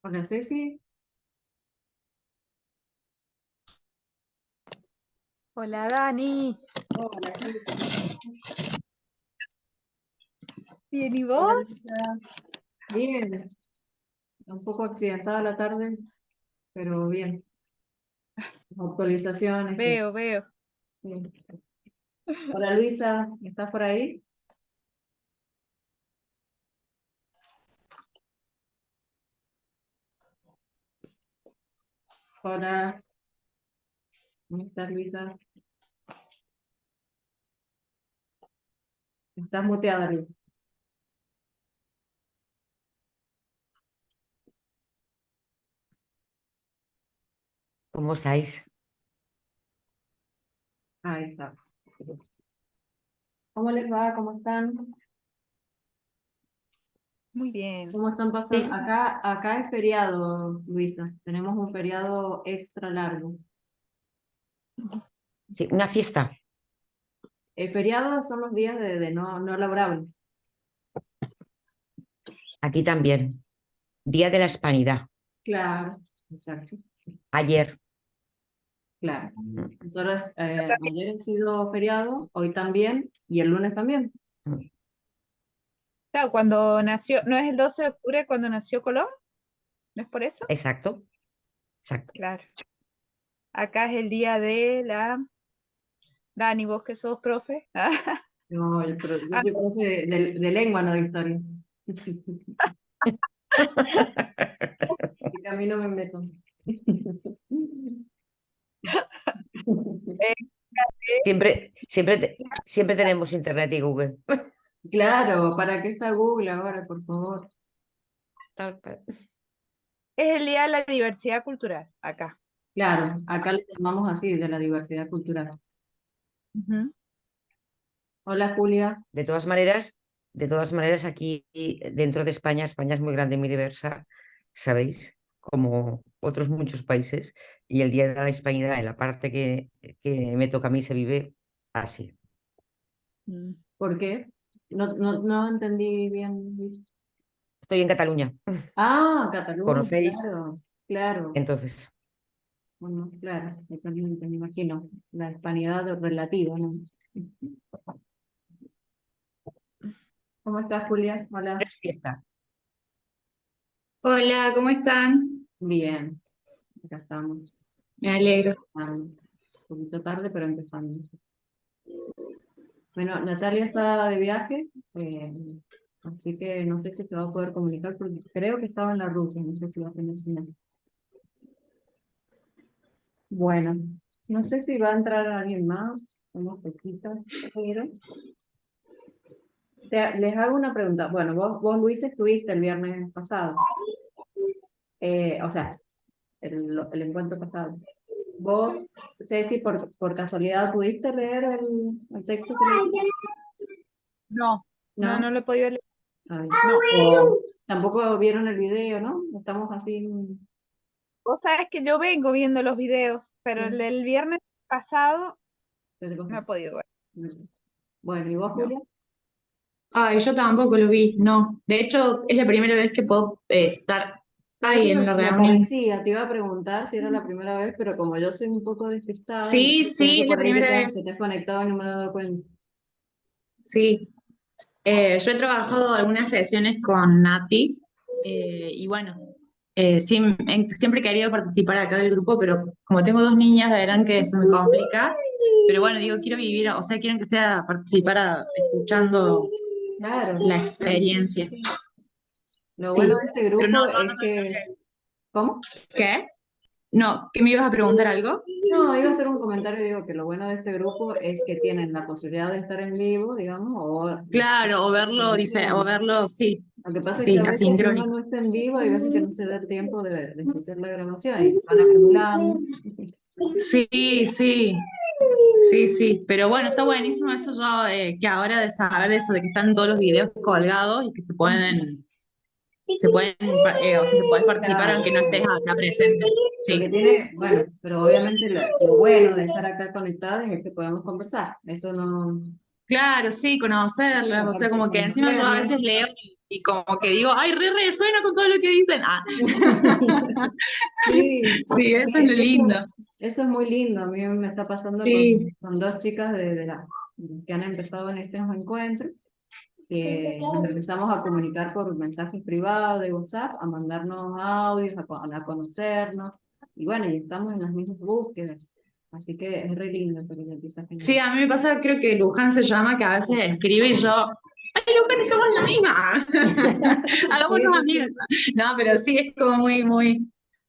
Hola Ceci, Hola Dani, hola Ceci, ¿cómo estás? ¿bien y Hola vos? Luisa. Bien, un poco accidentada la tarde, pero bien. Actualizaciones. Veo. Bien. Hola Luisa, ¿estás por ahí? Hola, ¿cómo estás Luisa? Estás muteada Luisa. ¿Cómo estáis? Ahí está. ¿Cómo les va? ¿Cómo están? Muy bien. ¿Cómo están pasando? Sí, Acá es feriado, Luisa. Tenemos un feriado extra largo. sí, una fiesta. El feriado son los días de no laborables. Aquí también. Día de la Hispanidad. Claro, exacto. Ayer. Claro. Nosotros ayer ha sido feriado, hoy también y el lunes también. Claro, cuando nació, ¿no es el 12 de octubre cuando nació Colón? ¿No es por eso? Exacto. Exacto. Claro. Acá es el día de la... Dani, vos que sos profe. No, yo Ah, soy profe de lengua, no de historia. Y a mí no me meto. eh, Siempre tenemos internet y Google. Claro, ¿para qué está Google ahora, por favor? es el día de la diversidad cultural, acá. Claro, acá le llamamos así, de la diversidad cultural. Ujú. Hola, Julia. De todas maneras, aquí dentro de España, España es muy grande y muy diversa, ¿sabéis? Como otros muchos países. Y el Día de la Hispanidad, en la parte que me toca a mí, se vive así. Mm. ¿Por qué? No entendí bien. Luis. Estoy en Cataluña, Ah, Cataluña, ¿conocéis? claro, claro. Entonces, Bueno, claro, totalmente, me imagino. La hispanidad relativa, ¿no? ¿Cómo estás, Julia? Hola. es fiesta. Hola, ¿cómo están? Bien, acá estamos. Me alegro. Un poquito tarde, pero empezando. Bueno, Natalia está de viaje, eh, así que no sé si se va a poder comunicar, porque creo que estaba en la ruta, no sé si va a tener señal. Bueno, no sé si va a entrar alguien más, unos poquitas, pero les hago una pregunta. Bueno, vos Luis, estuviste el viernes pasado, o sea, el encuentro pasado. Vos, Ceci, por casualidad, ¿pudiste leer el texto que le... No, no ¿No? lo he podido leer. Ay, No. o tampoco vieron el video, ¿no? Estamos así. Vos sabés que yo vengo viendo los videos, pero el del viernes pasado no he podido ver. Bueno, ¿y vos, No. Julia? Ay, yo tampoco lo vi, no. De hecho, es la primera vez que puedo estar ¿Sabes ahí qué en la me reunión. parecía? Te iba a preguntar si era la primera vez, pero como yo soy un poco despistada, Sí, puede sí, que es la por ahí primera que vez. te has conectado y no me he dado cuenta. Sí. Yo he trabajado algunas sesiones con Nati y bueno, sí, siempre he querido participar acá del grupo, pero como tengo dos niñas, verán que eso me complica. Pero bueno, digo, quiero vivir, o sea, quiero que sea participar escuchando Claro. la experiencia. Lo bueno Sí, de este pero no, grupo no, es que... ¿Cómo? ¿qué? No, ¿que me ibas a preguntar algo? No, iba a hacer un comentario, digo que lo bueno de este grupo es que tienen la posibilidad de estar en vivo, digamos, o Claro, o verlo, sí, lo que pasa es que sí, a veces si uno asincrónico. no está en vivo, hay veces que no se da el tiempo de escuchar la grabación y se van acumulando. Sí, sí, sí, sí, pero bueno, está buenísimo eso yo, que ahora de saber eso, de que están todos los videos colgados y que o sea, que puedes participar Claro, aunque no estés acá presente. lo Sí, que tiene, bueno, pero obviamente lo bueno de estar acá conectados es que podemos conversar. Eso no, claro, sí, conocerlas, o sea, aparte como que encima yo a veces conocerlas. leo. y como que digo, ay, resuena con todo lo que dicen. Ah, Sí, sí, eso es lo lindo. eso es muy lindo. A mí me está pasando Sí, con dos chicas que han empezado en estos encuentros, que nos empezamos a comunicar por mensajes privados de WhatsApp, a mandarnos audios, a conocernos. Y bueno, y estamos en las mismas búsquedas. Así que es re lindo eso que se empieza a sí, generar. a mí me pasa, creo que Luján se llama, que a veces escribe y yo, ay, Luján, somos la misma. Sí, Hagámonos sí, amigas. sí. No, pero sí es como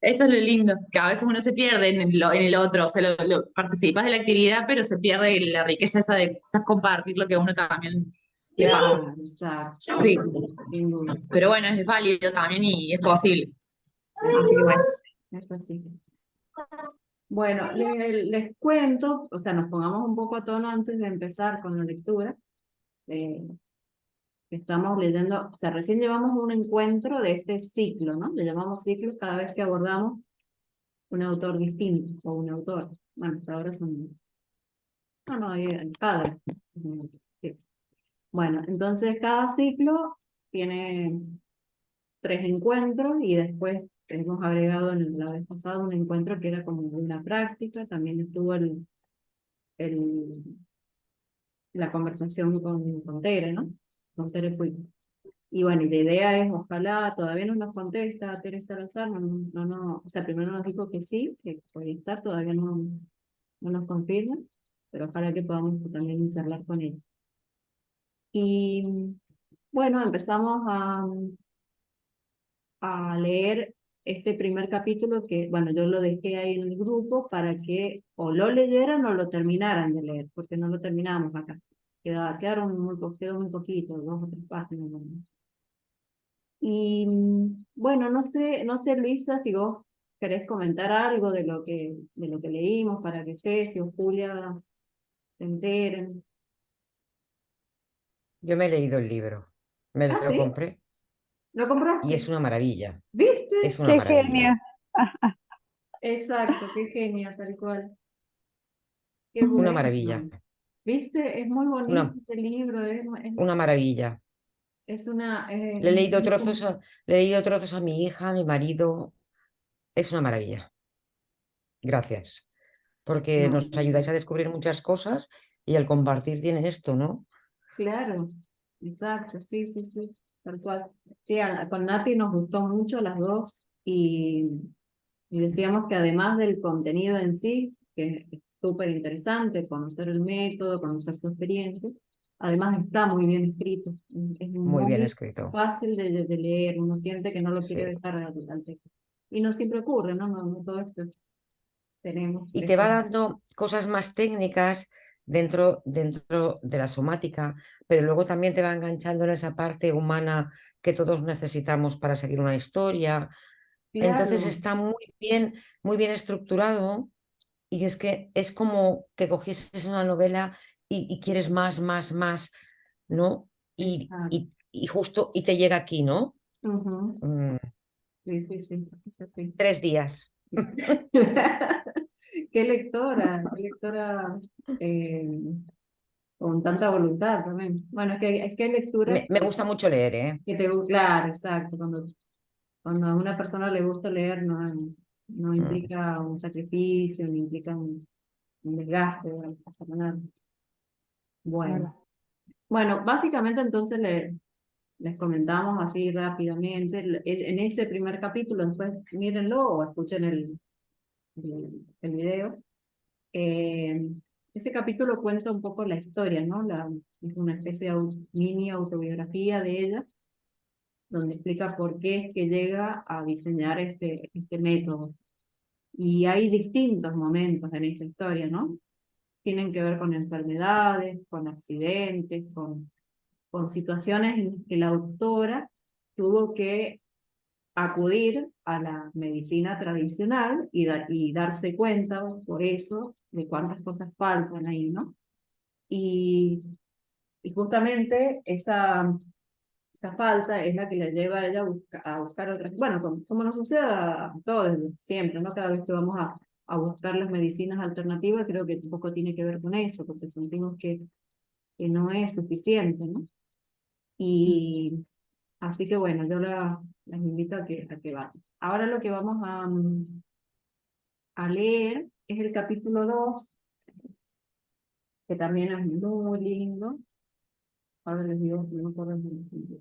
eso es lo lindo, que a veces uno se pierde en el otro, o sea, participas de la actividad, pero se pierde la riqueza esa de quizás compartir lo que a uno también le pasa. Claro, exacto, Sí, sin duda, sin duda. pero bueno, es válido también y es posible. Eso Así que sí, bueno. eso sí. Bueno, les cuento, o sea, nos pongamos un poco a tono antes de empezar con la lectura. eh, que estamos leyendo, o sea, recién llevamos un encuentro de este ciclo, ¿no? Le llamamos ciclo cada vez que abordamos un autor distinto o un autor. Bueno, hasta ahora son, no, no, hay cada. Sí. Bueno, entonces cada ciclo tiene 3 encuentros y después hemos agregado en la vez pasada un encuentro que era como una práctica, también estuvo el, la conversación con Tere, ¿no? Con Tere Puig. Y bueno, y la idea es, ojalá, todavía no nos contesta Teresa Salazar, o sea, primero nos dijo que sí, que puede estar, todavía no nos confirma, pero ojalá que podamos también charlar con ella. Y bueno, empezamos a leer este primer capítulo que, bueno, yo lo dejé ahí en el grupo para que o lo leyeran o lo terminaran de leer, porque no lo terminamos acá. Quedó muy poquito, 2 o 3 páginas. ¿No? Y bueno, no sé, Luisa, si vos querés comentar algo de lo que leímos para que Ceci o Julia se enteren. Yo me he leído el libro, me Ah, lo ¿sí? compré ¿Lo y compraste? es una maravilla, es ¿Viste? una Qué genio. maravilla. Exacto, qué genia, tal cual. Qué Una bueno. maravilla, ¿Viste? Es muy bonito una, ese libro, una maravilla. es una... Le he leído trozos le he leído trozos a mi hija, a mi marido. Es una maravilla. Gracias. Porque No, nos ayudáis a descubrir muchas cosas y el compartir tiene esto, ¿no? claro, exacto, sí, sí, sí, tal cual. Sí, con Nati nos gustó mucho las dos y decíamos que además del contenido en sí, que es súper interesante, conocer el método, conocer su experiencia, además está muy bien escrito, es Muy bien muy escrito. fácil de leer, uno siente que no lo quiere Sí. dejar al texto. Y no siempre ocurre, ¿no? No todo esto tenemos Y te esto. va dando cosas más técnicas dentro de la somática, pero luego también te va enganchando en esa parte humana que todos necesitamos para seguir una historia. Entonces Claro, está muy bien estructurado y es que es como que cogieses una novela y quieres más, más, más, ¿no? exacto. Y justo y te llega aquí, ¿no? Ujú. Mm, Sí, sí, sí, es así. 3 días. Qué lectora eh, con tanta voluntad también. Bueno, es que hay lecturas Me gusta mucho leer, ¿eh? claro, exacto, cuando a una persona le gusta leer no Mm. implica un sacrificio, no implica un desgaste, hasta nada. Bueno, bueno, básicamente entonces les comentamos así rápidamente, en ese primer capítulo, después mírenlo o escuchen el video. Eh, Ese capítulo cuenta un poco la historia, ¿no? Es una especie de mini autobiografía de ella, donde explica por qué es que llega a diseñar este método. Y hay distintos momentos en esa historia, ¿no? Tienen que ver con enfermedades, con accidentes, con situaciones en que la autora tuvo que acudir a la medicina tradicional y darse cuenta por eso de cuántas cosas faltan ahí, ¿no? Y, y justamente esa falta es la que le lleva a ella a buscar otras, bueno, como nos sucede a todos siempre, ¿no? Cada vez que vamos a buscar las medicinas alternativas, creo que un poco tiene que ver con eso, porque sentimos que no es suficiente, ¿no? Y Así que bueno, yo las invito a que vayan. Ahora lo que vamos a leer es el capítulo 2, que también es muy lindo. Ahora les digo, no me acuerdo el título.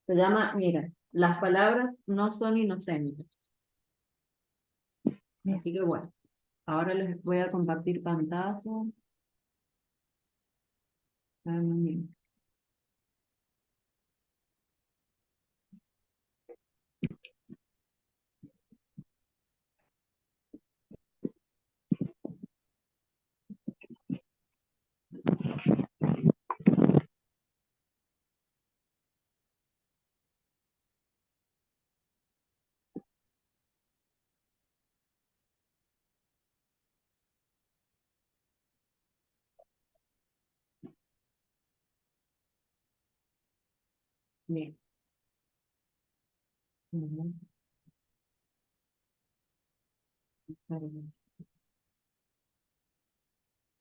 Se llama, mira, las palabras no son inocentes. Así que bueno, ahora les voy a compartir pantalla. Bien. Ujú.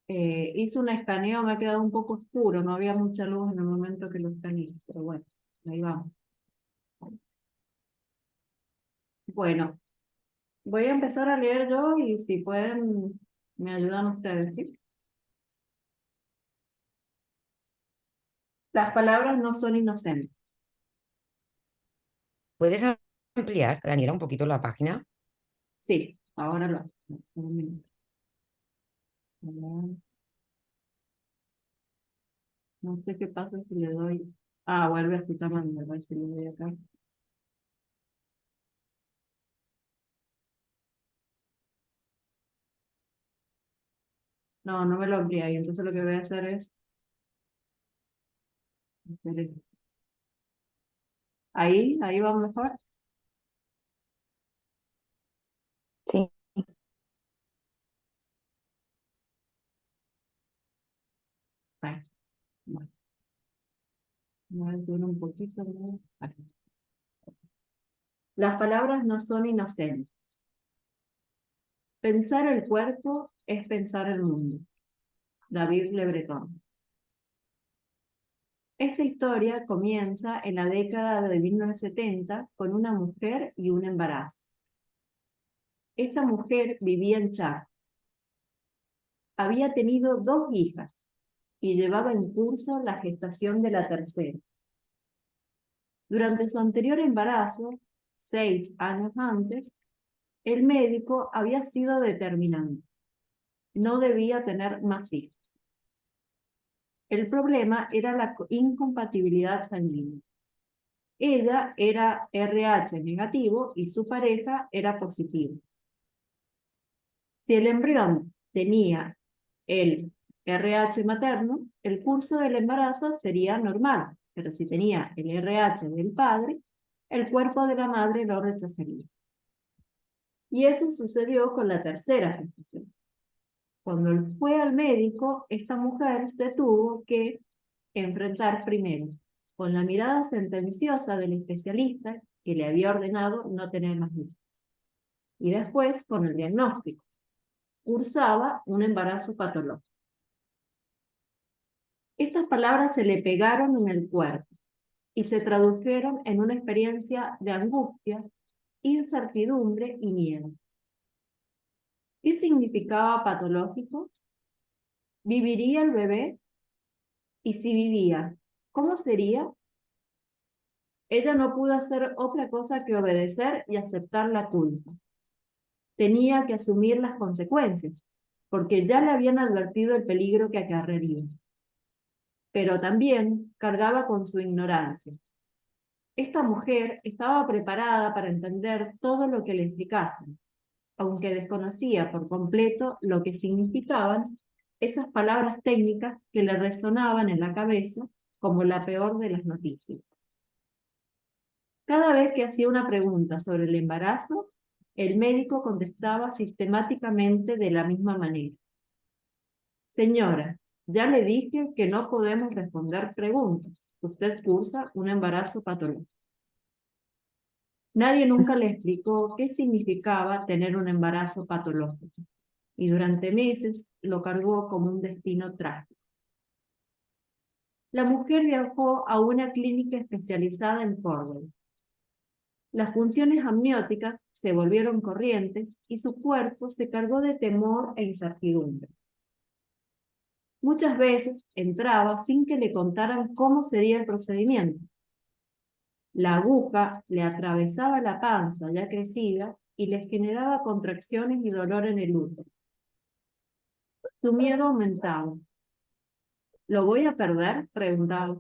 Hice un escaneo, me ha quedado un poco oscuro, no había mucha luz en el momento que lo escaneé, pero bueno, ahí vamos. Bueno, voy a empezar a leer yo y si pueden, me ayudan ustedes, ¿sí? Las palabras no son inocentes. ¿Puedes ampliar, Daniela, un poquito la página? Sí, ahora lo hago. Un minuto. No sé qué pasa si le doy. Ah, vuelve a citar a mi verdad, si le doy acá. No, no me lo amplía y entonces lo que voy a hacer es hacer esto. Ahí va mejor. Sí. Ahí, bueno, voy a subir un poquito, ¿no? Ahí. Las palabras no son inocentes. Pensar el cuerpo es pensar el mundo. David Le Breton. Esta historia comienza en la década de 1970 con una mujer y un embarazo. Esta mujer vivía en Chad. Había tenido 2 hijas y llevaba en curso la gestación de la tercera. Durante su anterior embarazo, 6 años antes, el médico había sido determinante. No debía tener más hijos. El problema era la incompatibilidad sanguínea. Ella era RH negativo y su pareja era positivo. Si el embrión tenía el RH materno, el curso del embarazo sería normal, pero si tenía el RH del padre, el cuerpo de la madre lo rechazaría. Y eso sucedió con la tercera gestación. Cuando fue al médico, esta mujer se tuvo que enfrentar primero con la mirada sentenciosa del especialista que le había ordenado no tener más hijos. Y después con el diagnóstico. Cursaba un embarazo patológico. Estas palabras se le pegaron en el cuerpo y se tradujeron en una experiencia de angustia, incertidumbre y miedo. ¿Qué significaba patológico? ¿Viviría el bebé? Y si vivía, ¿cómo sería? Ella no pudo hacer otra cosa que obedecer y aceptar la culpa. Tenía que asumir las consecuencias, porque ya le habían advertido el peligro que acarrearía. Pero también cargaba con su ignorancia. Esta mujer estaba preparada para entender todo lo que le explicasen, aunque desconocía por completo lo que significaban esas palabras técnicas que le resonaban en la cabeza como la peor de las noticias. Cada vez que hacía una pregunta sobre el embarazo, el médico contestaba sistemáticamente de la misma manera. Señora, ya le dije que no podemos responder preguntas. Usted cursa un embarazo patológico. Nadie nunca le explicó qué significaba tener un embarazo patológico, y durante meses lo cargó como un destino trágico. La mujer viajó a una clínica especializada en Cornwall. Las funciones amnióticas se volvieron corrientes y su cuerpo se cargó de temor e incertidumbre. Muchas veces entraba sin que le contaran cómo sería el procedimiento. La aguja le atravesaba la panza ya crecida y le generaba contracciones y dolor en el útero. Su miedo aumentaba. ¿Lo voy a perder?, preguntaba.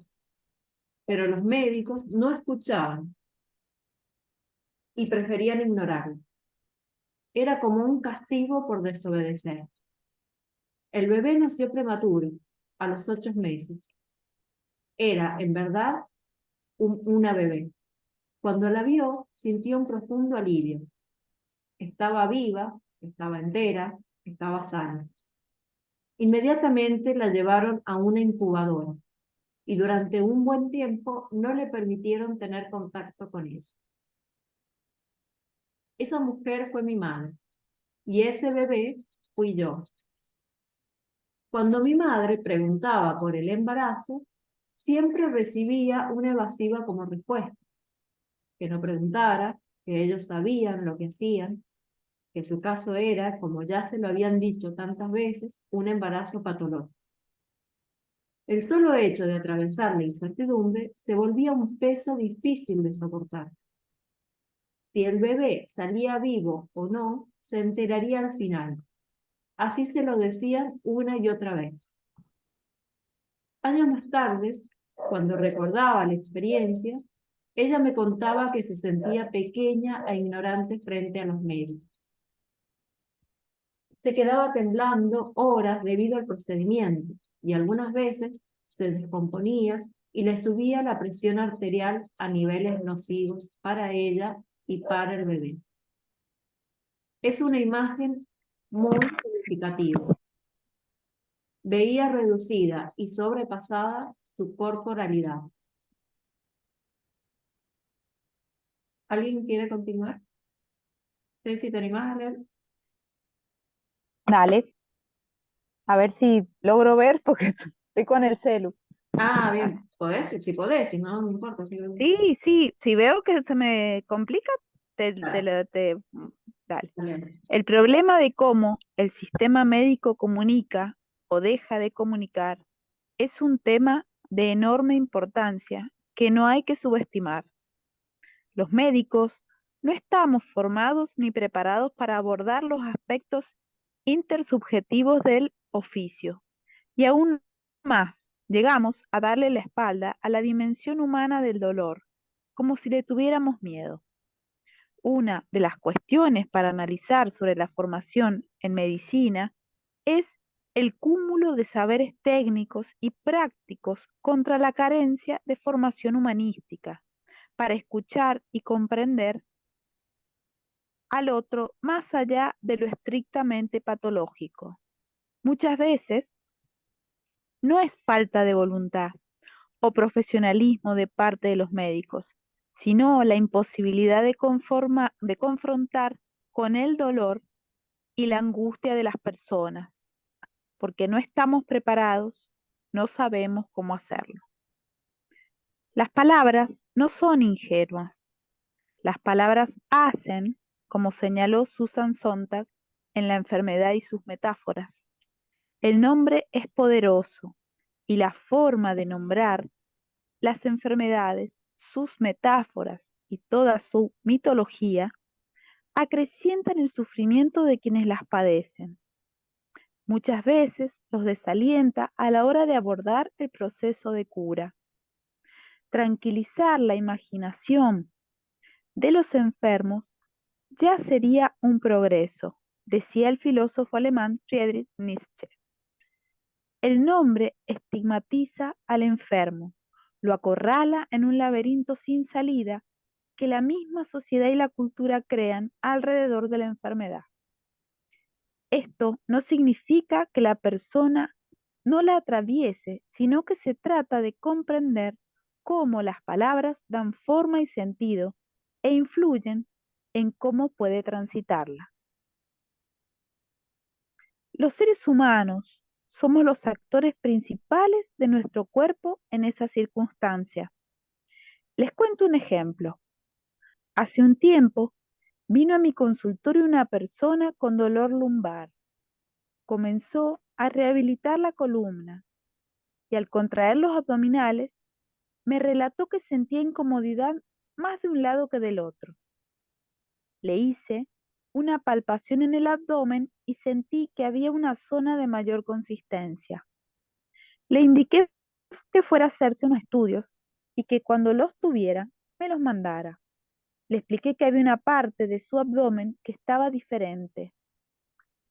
Pero los médicos no escuchaban y preferían ignorarlo. Era como un castigo por desobedecer. El bebé nació prematuro, a los 8 meses. Era, en verdad, una bebé. Cuando la vio, sintió un profundo alivio. Estaba viva, estaba entera, estaba sana. Inmediatamente la llevaron a una incubadora y durante un buen tiempo no le permitieron tener contacto con ella. Esa mujer fue mi madre y ese bebé fui yo. Cuando mi madre preguntaba por el embarazo, siempre recibía una evasiva como respuesta, que no preguntara, que ellos sabían lo que hacían, que su caso era, como ya se lo habían dicho tantas veces, un embarazo patológico. El solo hecho de atravesar la incertidumbre se volvía un peso difícil de soportar. Si el bebé salía vivo o no, se enteraría al final. Así se lo decían una y otra vez. Años más tarde, cuando recordaba la experiencia, ella me contaba que se sentía pequeña e ignorante frente a los médicos. Se quedaba temblando horas debido al procedimiento y algunas veces se descomponía y le subía la presión arterial a niveles nocivos para ella y para el bebé. Es una imagen muy significativa. Veía reducida y sobrepasada su corporalidad. ¿Alguien quiere continuar? Ceci, ¿te animás a leer? Dale, a ver si logro ver porque estoy con el celu. Ah, bien, podés, si podés, si no, no importa. Sí, sí, si veo que se me complica, Dale, dale. dale. El problema de cómo el sistema médico comunica o deja de comunicar es un tema de enorme importancia que no hay que subestimar. Los médicos no estamos formados ni preparados para abordar los aspectos intersubjetivos del oficio. Y aún más, llegamos a darle la espalda a la dimensión humana del dolor, como si le tuviéramos miedo. Una de las cuestiones para analizar sobre la formación en medicina es el cúmulo de saberes técnicos y prácticos contra la carencia de formación humanística para escuchar y comprender al otro más allá de lo estrictamente patológico. Muchas veces no es falta de voluntad o profesionalismo de parte de los médicos, sino la imposibilidad de confrontar con el dolor y la angustia de las personas, porque no estamos preparados, no sabemos cómo hacerlo. Las palabras no son ingenuas, las palabras hacen, como señaló Susan Sontag en La enfermedad y sus metáforas. El nombre es poderoso y la forma de nombrar las enfermedades, sus metáforas y toda su mitología acrecientan el sufrimiento de quienes las padecen. Muchas veces los desalienta a la hora de abordar el proceso de cura. Tranquilizar la imaginación de los enfermos ya sería un progreso, decía el filósofo alemán Friedrich Nietzsche. El nombre estigmatiza al enfermo, lo acorrala en un laberinto sin salida que la misma sociedad y la cultura crean alrededor de la enfermedad. Esto no significa que la persona no la atraviese, sino que se trata de comprender cómo las palabras dan forma y sentido e influyen en cómo puede transitarla. Los seres humanos somos los actores principales de nuestro cuerpo en esa circunstancia. Les cuento un ejemplo. Hace un tiempo vino a mi consultorio una persona con dolor lumbar. Comenzó a rehabilitar la columna y al contraer los abdominales me relató que sentía incomodidad más de un lado que del otro. Le hice una palpación en el abdomen y sentí que había una zona de mayor consistencia. Le indiqué que fuera a hacerse unos estudios y que cuando los tuviera me los mandara. Le expliqué que había una parte de su abdomen que estaba diferente.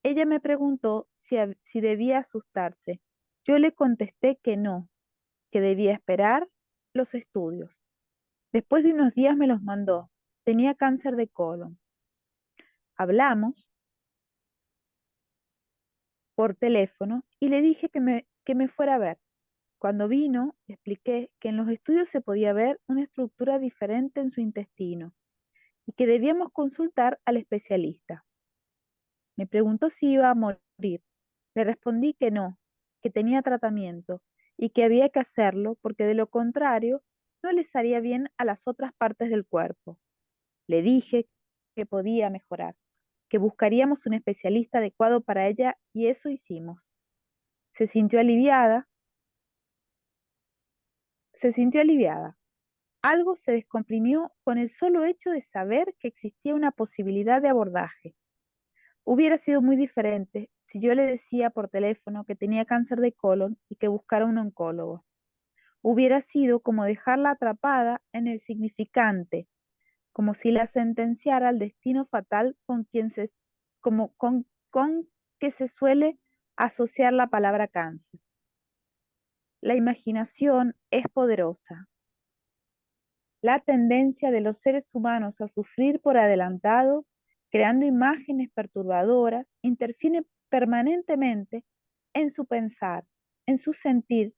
Ella me preguntó si debía asustarse. Yo le contesté que no, que debía esperar los estudios. Después de unos días me los mandó. Tenía cáncer de colon. Hablamos por teléfono y le dije que me fuera a ver. Cuando vino, le expliqué que en los estudios se podía ver una estructura diferente en su intestino y que debíamos consultar al especialista. Me preguntó si iba a morir. Le respondí que no, que tenía tratamiento y que había que hacerlo porque de lo contrario no les haría bien a las otras partes del cuerpo. Le dije que podía mejorar, que buscaríamos un especialista adecuado para ella y eso hicimos. Se sintió aliviada, se sintió aliviada. Algo se descomprimió con el solo hecho de saber que existía una posibilidad de abordaje. Hubiera sido muy diferente si yo le decía por teléfono que tenía cáncer de colon y que buscara un oncólogo. Hubiera sido como dejarla atrapada en el significante, como si la sentenciara al destino fatal con que se suele asociar la palabra cáncer. La imaginación es poderosa. La tendencia de los seres humanos a sufrir por adelantado, creando imágenes perturbadoras, interfiere permanentemente en su pensar, en su sentir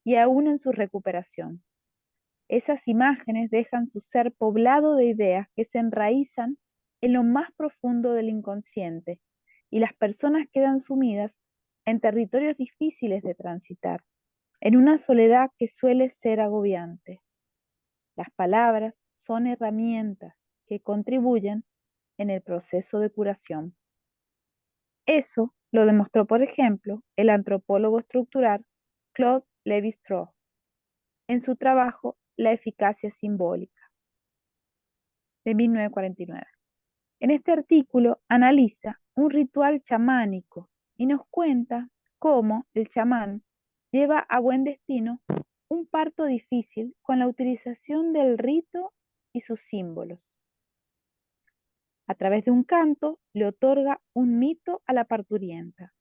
y aún en su recuperación. Esas imágenes dejan su ser poblado de ideas que se enraizan en lo más profundo del inconsciente y las personas quedan sumidas en territorios difíciles de transitar, en una soledad que suele ser agobiante. Las palabras son herramientas que contribuyen en el proceso de curación. Eso lo demostró, por ejemplo, el antropólogo estructural Claude Lévi-Strauss en su trabajo La eficacia simbólica de 1949. En este artículo analiza un ritual chamánico y nos cuenta cómo el chamán lleva a buen destino un parto difícil con la utilización del rito y sus símbolos. A través de un canto le otorga un mito a la parturienta,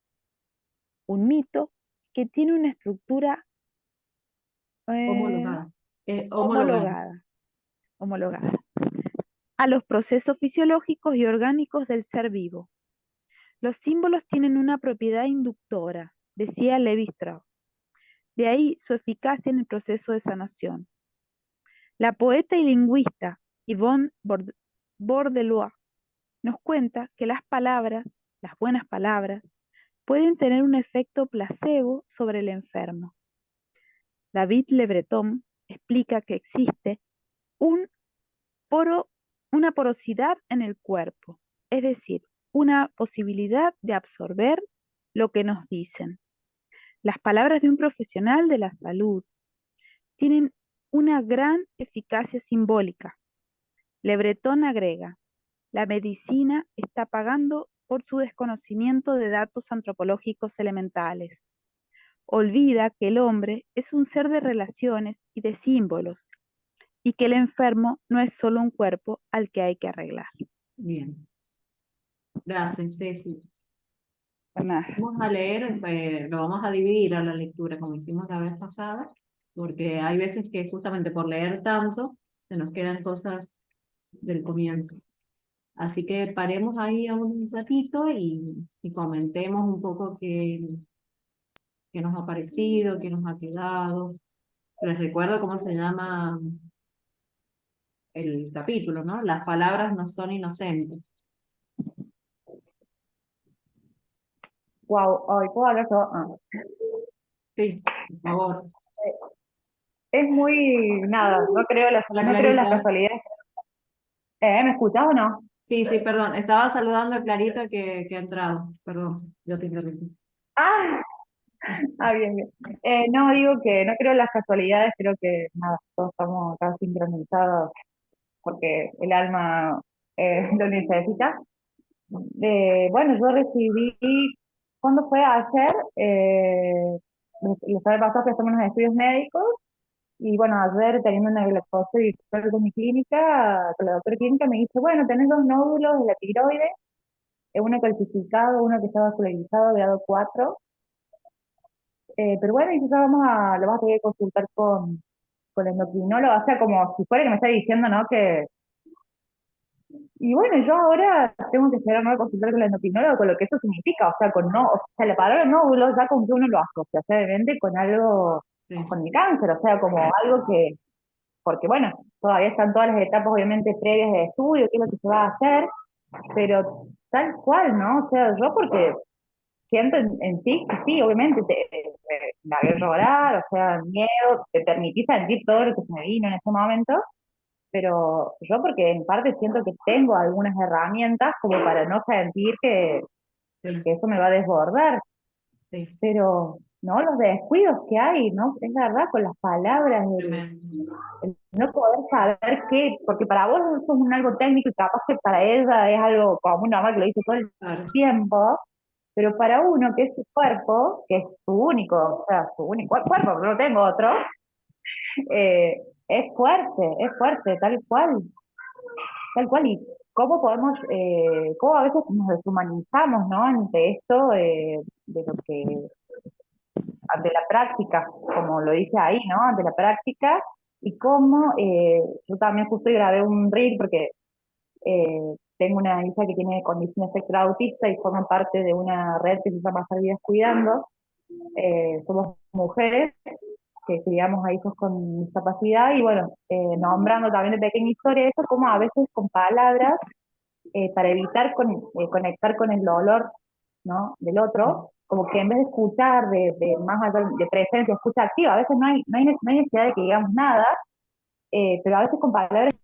un mito que tiene una estructura Homologada. Homologada. homologada, homologada a los procesos fisiológicos y orgánicos del ser vivo. Los símbolos tienen una propiedad inductora, decía Lévi-Strauss. De ahí su eficacia en el proceso de sanación. La poeta y lingüista Yvonne Bourdieu nos cuenta que las palabras, las buenas palabras, pueden tener un efecto placebo sobre el enfermo. David Le Breton explica que existe una porosidad en el cuerpo, es decir, una posibilidad de absorber lo que nos dicen. Las palabras de un profesional de la salud tienen una gran eficacia simbólica. Le Breton agrega, la medicina está pagando por su desconocimiento de datos antropológicos elementales. Olvida que el hombre es un ser de relaciones y de símbolos y que el enfermo no es solo un cuerpo al que hay que arreglar. Bien. Gracias, Ceci. Nada. Vamos a leer, lo vamos a dividir a la lectura como hicimos la vez pasada, porque hay veces que justamente por leer tanto se nos quedan cosas del comienzo. Así que paremos ahí un ratito y comentemos un poco qué nos ha parecido, qué nos ha quedado. Les recuerdo cómo se llama el capítulo, ¿no? Las palabras no son inocentes. Wow, ay, ¿puedo hablar yo? Sí, por favor. Es muy, nada, Hola, no creo en las Clarita. casualidades. ¿Me escuchás o no? Sí, sí, perdón. Estaba saludando a Clarita que ha entrado. Perdón, yo te interrumpí. Ah, bien, bien. No, digo que no creo en las casualidades, creo que nada, todos estamos acá sincronizados porque el alma lo necesita. Bueno, yo recibí, ¿cuándo fue? Ayer, les había pasado que hacemos unos estudios médicos y bueno, ayer teniendo una glucosa con mi clínica, con la doctora clínica me dice, bueno, tenés dos nódulos de la tiroides, uno calcificado, uno que está vascularizado, grado 4, pero bueno, y ya lo vas a tener que consultar con el endocrinólogo, o sea, como si fuera que me está diciendo, ¿no? Y bueno, yo ahora tengo que esperar a consultar con el endocrinólogo con lo que eso significa, o sea, o sea, la palabra nódulo ya con que uno lo asocia, o sea, obviamente con algo, Sí, con el cáncer, o sea, como algo que, porque bueno, todavía están todas las etapas obviamente previas de estudio, qué es lo que se va a hacer, pero tal cual, ¿no? O sea, yo porque siento en sí que sí, obviamente me hago llorar, o sea, miedo, te permití sentir todo lo que se me vino en ese momento, pero yo porque en parte siento que tengo algunas herramientas como para no sentir sí, que eso me va a desbordar, sí. pero no, los descuidos que hay, ¿no? Es verdad, con las palabras, Tremendo. el no poder saber qué, porque para vos eso es un algo técnico y capaz que para ella es algo como una mamá que lo dice todo el Claro, tiempo, pero para uno que es su cuerpo, que es su único, o sea, su único cuerpo, porque no tengo otro, es fuerte, tal cual, y cómo podemos, cómo a veces nos deshumanizamos, ¿no? Ante esto, de lo que, ante la práctica, como lo dice ahí, ¿no? Ante la práctica, y cómo, yo también justo grabé un reel porque tengo una hija que tiene condición espectral autista y forma parte de una red que se llama Ser Vidas Cuidando. Somos mujeres que criamos a hijos con discapacidad y bueno, nombrando también de pequeña historia eso, como a veces con palabras, para evitar conectar con el dolor, ¿no? Del otro, como que en vez de escuchar de más allá de presencia, escucha activa, a veces no hay necesidad de que digamos nada, pero a veces con palabras.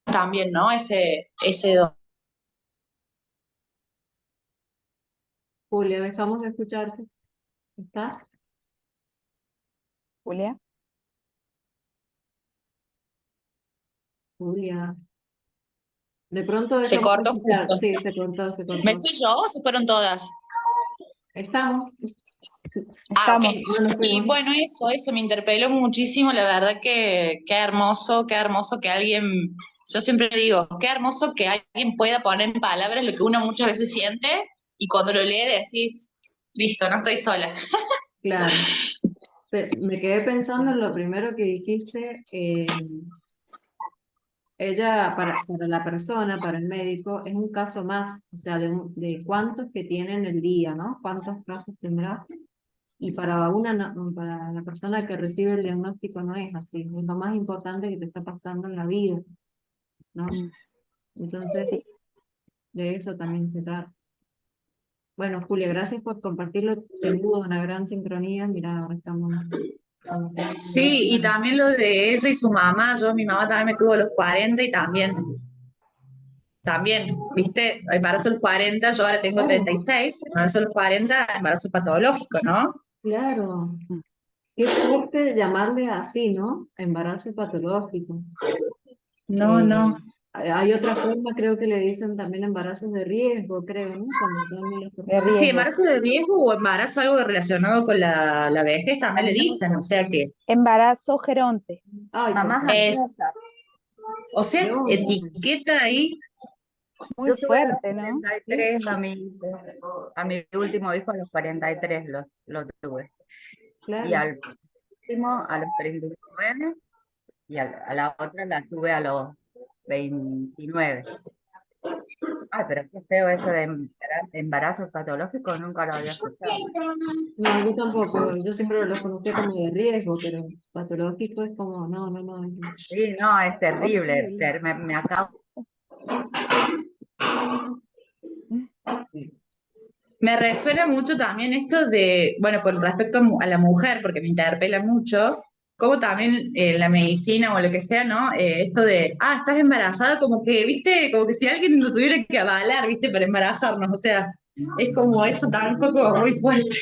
También, ¿no? Ese Julia, dejamos de escucharte. ¿Estás? Julia. Julia. De pronto se dejamos de cortó escuchar. justo. Sí, se cortó, se ¿Me cortó. fui yo o se fueron todas? Estamos. Ah, ok. Estamos. No nos Y fuimos. bueno, eso me interpeló muchísimo, la verdad que qué hermoso que alguien, yo siempre digo, qué hermoso que alguien pueda poner en palabras lo que uno muchas veces siente y cuando lo lee decís, listo, no estoy sola. Claro. Me quedé pensando en lo primero que dijiste. Ella, para la persona, para el médico, es un caso más, o sea, de cuántos que tienen el día, ¿no? ¿Cuántos casos tendrá? Y para para la persona que recibe el diagnóstico no es así, es lo más importante que te está pasando en la vida, ¿no? Mm, Entonces, sí. de eso también se trata. Bueno, Julia, gracias por compartirlo, sin duda una gran sincronía, mira, ahora estamos conociendo. Sí, y también lo de ella y su mamá, mi mamá también me tuvo a los 40 y también, viste, embarazo a los 40, yo ahora tengo Claro, 36, embarazo a los 40, embarazo patológico, ¿no? claro. Mm. Qué fuerte llamarle así, ¿no? Embarazo patológico. No, Eh, no. hay otra forma, creo que le dicen también embarazos de riesgo, creo, ¿no? Cuando son las De personas. Sí, riesgo. embarazo de riesgo o embarazo algo relacionado con la vejez también le dicen, o sea que Embarazo geronte. Ay, por Mamás favor. es, ansiosas. o sea, No, etiqueta ahí, Muy Yo tuve a los fuerte, ¿no? 43, a mi último hijo a los 43 lo tuve. Y claro. al último a los 39 y a la otra la tuve a los 29. Ay, pero qué feo eso de embarazo patológico, nunca lo había escuchado. No, yo tampoco. Yo siempre los conocía como de riesgo, pero patológico es como, no, no, no. Sí, no, es terrible. Horrible. Me acabo. Mm. Me resuena mucho también esto de, bueno, con respecto a la mujer, porque me interpela mucho, como también la medicina o lo que sea, ¿no? Esto de, estás embarazada, como que, viste, como que si alguien lo tuviera que avalar, viste, para embarazarnos, o sea, es como eso tampoco muy fuerte.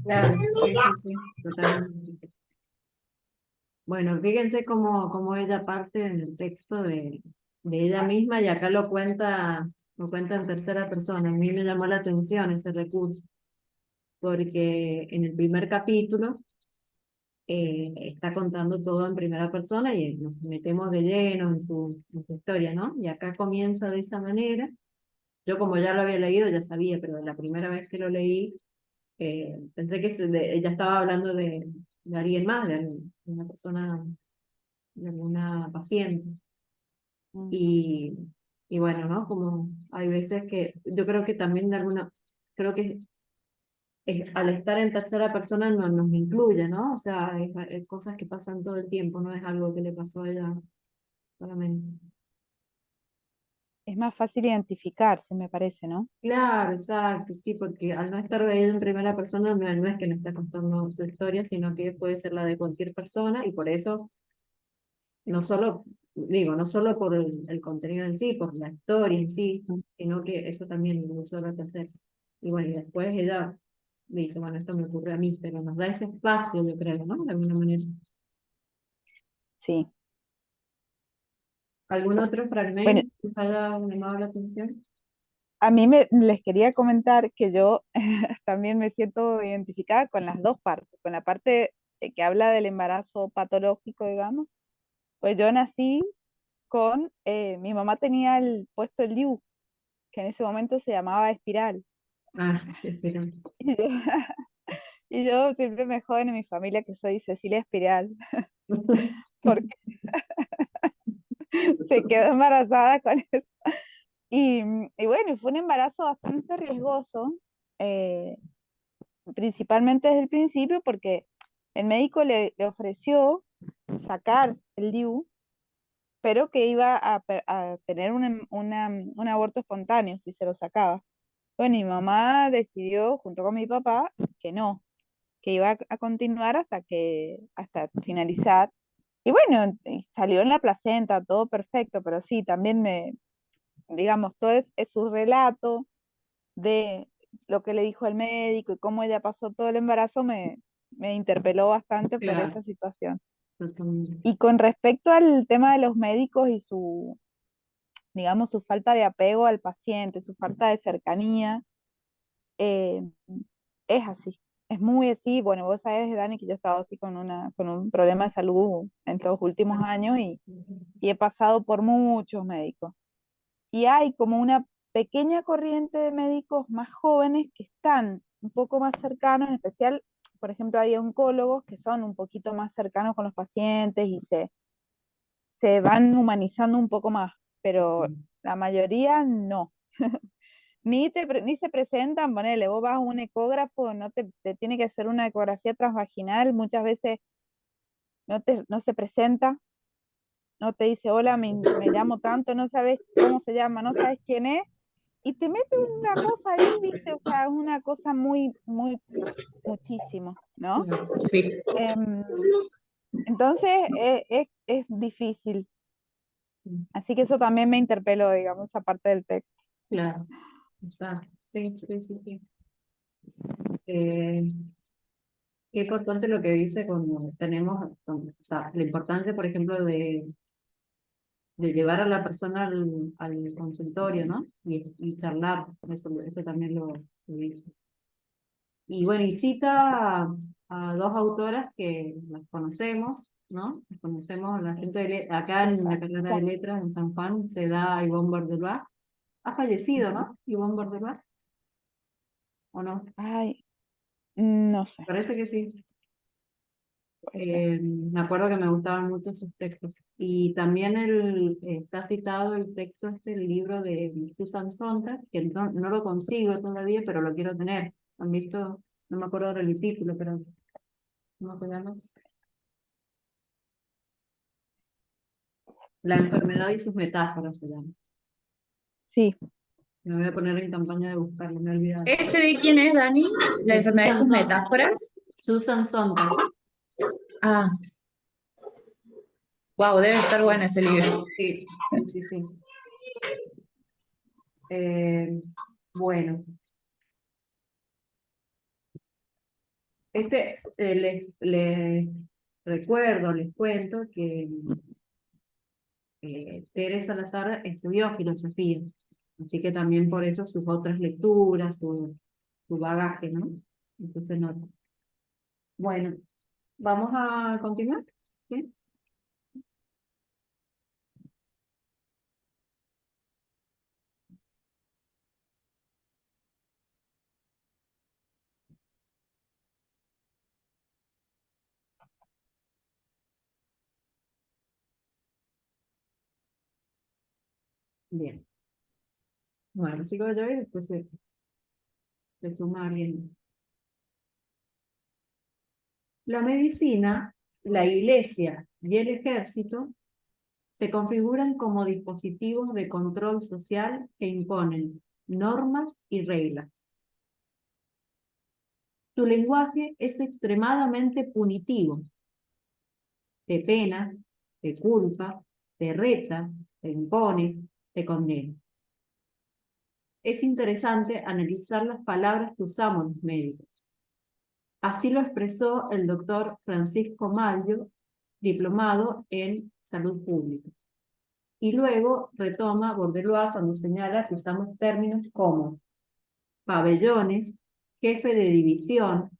Claro, sí, sí, sí, totalmente. Bueno, fíjense cómo ella parte en el texto de ella misma y acá lo cuenta en tercera persona. A mí me llamó la atención ese recurso, porque en el primer capítulo está contando todo en primera persona y nos metemos de lleno en su historia, ¿no? Y acá comienza de esa manera. Yo como ya lo había leído, ya sabía, pero la primera vez que lo leí, pensé que ella estaba hablando de alguien más, de una persona, de alguna paciente. Mm. Y, y bueno, ¿no? Como hay veces que yo creo que también de alguna, creo que al estar en tercera persona no nos incluye, ¿no? O sea, es cosas que pasan todo el tiempo, no es algo que le pasó a ella solamente. Es más fácil identificarse, me parece, ¿no? Claro, exacto, sí, porque al no estar leído en primera persona no es que nos está contando su historia, sino que puede ser la de cualquier persona y por eso no solo, digo, no solo por el contenido en sí, por la historia en sí, sino que eso también lo usó la hacer. Y bueno, y después ella dice, bueno, esto me ocurre a mí, pero nos da ese espacio, yo creo, ¿no? De alguna manera. Sí. ¿Algún otro Bueno, fragmento que os haya llamado la atención? a mí les quería comentar que yo también me siento identificada con las dos partes, con la parte que habla del embarazo patológico, digamos. Pues yo nací con, mi mamá tenía el puesto el DIU, que en ese momento se llamaba espiral. Ah, esperanza. Y yo, y yo siempre me joden en mi familia que soy Cecilia Espiral, porque se quedó embarazada con eso. Y bueno, fue un embarazo bastante riesgoso, eh, principalmente desde el principio, porque el médico le ofreció sacar el DIU, pero que iba a tener un aborto espontáneo si se lo sacaba. Bueno, y mi mamá decidió, junto con mi papá, que no, que iba a continuar hasta finalizar. Y bueno, y salió en la placenta, todo perfecto, pero sí, también digamos, todo es su relato de lo que le dijo el médico y cómo ella pasó todo el embarazo me interpeló bastante por Claro, esa situación. totalmente. Y con respecto al tema de los médicos y digamos, su falta de apego al paciente, su falta de cercanía, eh, es así, es muy así. Bueno, vos sabés, Dani, que yo he estado así con un problema de salud en estos últimos años y he pasado por muchos médicos. Y hay como una pequeña corriente de médicos más jóvenes que están un poco más cercanos, en especial, por ejemplo, hay oncólogos que son un poquito más cercanos con los pacientes y se van humanizando un poco más, pero la mayoría no. Ni se presentan, ponele, vos vas a un ecógrafo, no te tiene que hacer una ecografía transvaginal, muchas veces no se presenta, no te dice, hola, me llamo tanto, no sabes cómo se llama, no sabes quién es, y te mete una cosa ahí, ¿viste? O sea, es una cosa muchísimo, ¿no? Claro, Sí. Em, entonces es difícil. Así que eso también me interpeló, digamos, esa parte del texto. claro, exacto. Sí, sí, sí, sí. Eh, Qué importante lo que dice cuando tenemos, o sea, la importancia, por ejemplo, de llevar a la persona al consultorio, ¿no? Y charlar, eso también lo dice. Y bueno, y cita a dos autoras que las conocemos, ¿no? Las conocemos, la gente acá en la carrera de letras en San Juan se da Yvonne Bordelot. Ha fallecido, ¿no? Yvonne Bordelot, ¿o no? Ay, no sé. Parece que sí. Puede ser. Me acuerdo que me gustaban mucho sus textos. Y también está citado el texto, el libro de Susan Sontag, que no lo consigo todavía, pero lo quiero tener. ¿Han visto? No me acuerdo del título, pero ¿cómo se llama? La enfermedad y sus metáforas se llama. Sí, Me voy a poner en campaña de buscarlo, me he olvidado. ¿Ese de quién es, Dani? La De enfermedad de sus Susan Sontag. metáforas. Susan Sontag. Ah, wow, debe estar bueno ese libro. Sí, sí, sí, sí. Bueno, les recuerdo, les cuento que Tere Salazar estudió filosofía, así que también por eso sus otras lecturas, su bagaje, ¿no? Entonces, no. Bueno, vamos a continuar, ¿sí? Bien. Bueno, sigo yo y después se suma alguien más. La medicina, la iglesia y el ejército se configuran como dispositivos de control social que imponen normas y reglas. Su lenguaje es extremadamente punitivo. Te pena, te culpa, te reta, te impone, te condena. Es interesante analizar las palabras que usamos los médicos. Así lo expresó el doctor Francisco Maggio, diplomado en salud pública. Y luego retoma Bordelois cuando señala que usamos términos como pabellones, jefe de división,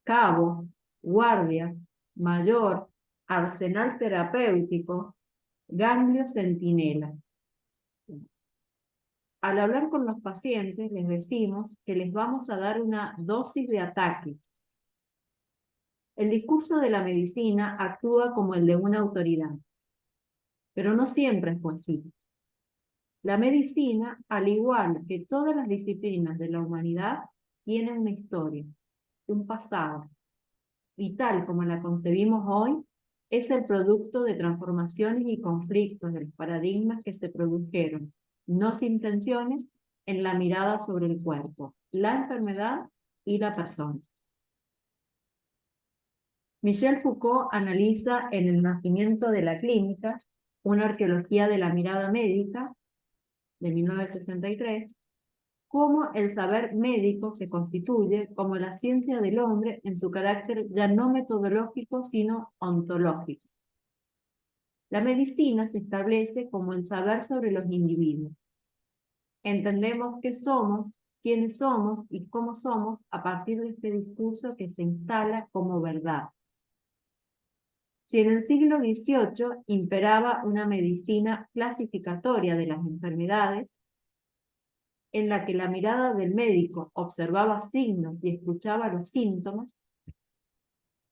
cabo, guardia, mayor, arsenal terapéutico, ganglio centinela. Al hablar con los pacientes les decimos que les vamos a dar una dosis de ataque. El discurso de la medicina actúa como el de una autoridad, pero no siempre fue así. La medicina, al igual que todas las disciplinas de la humanidad, tiene una historia, un pasado, y tal como la concebimos hoy, es el producto de transformaciones y conflictos de los paradigmas que se produjeron, no sin tensiones, en la mirada sobre el cuerpo, la enfermedad y la persona. Michel Foucault analiza en El nacimiento de la clínica, una arqueología de la mirada médica, de 1963, cómo el saber médico se constituye como la ciencia del hombre en su carácter ya no metodológico, sino ontológico. La medicina se establece como el saber sobre los individuos. Entendemos qué somos, quiénes somos y cómo somos a partir de este discurso que se instala como verdad. Si en el siglo XVIII imperaba una medicina clasificatoria de las enfermedades, en la que la mirada del médico observaba signos y escuchaba los síntomas,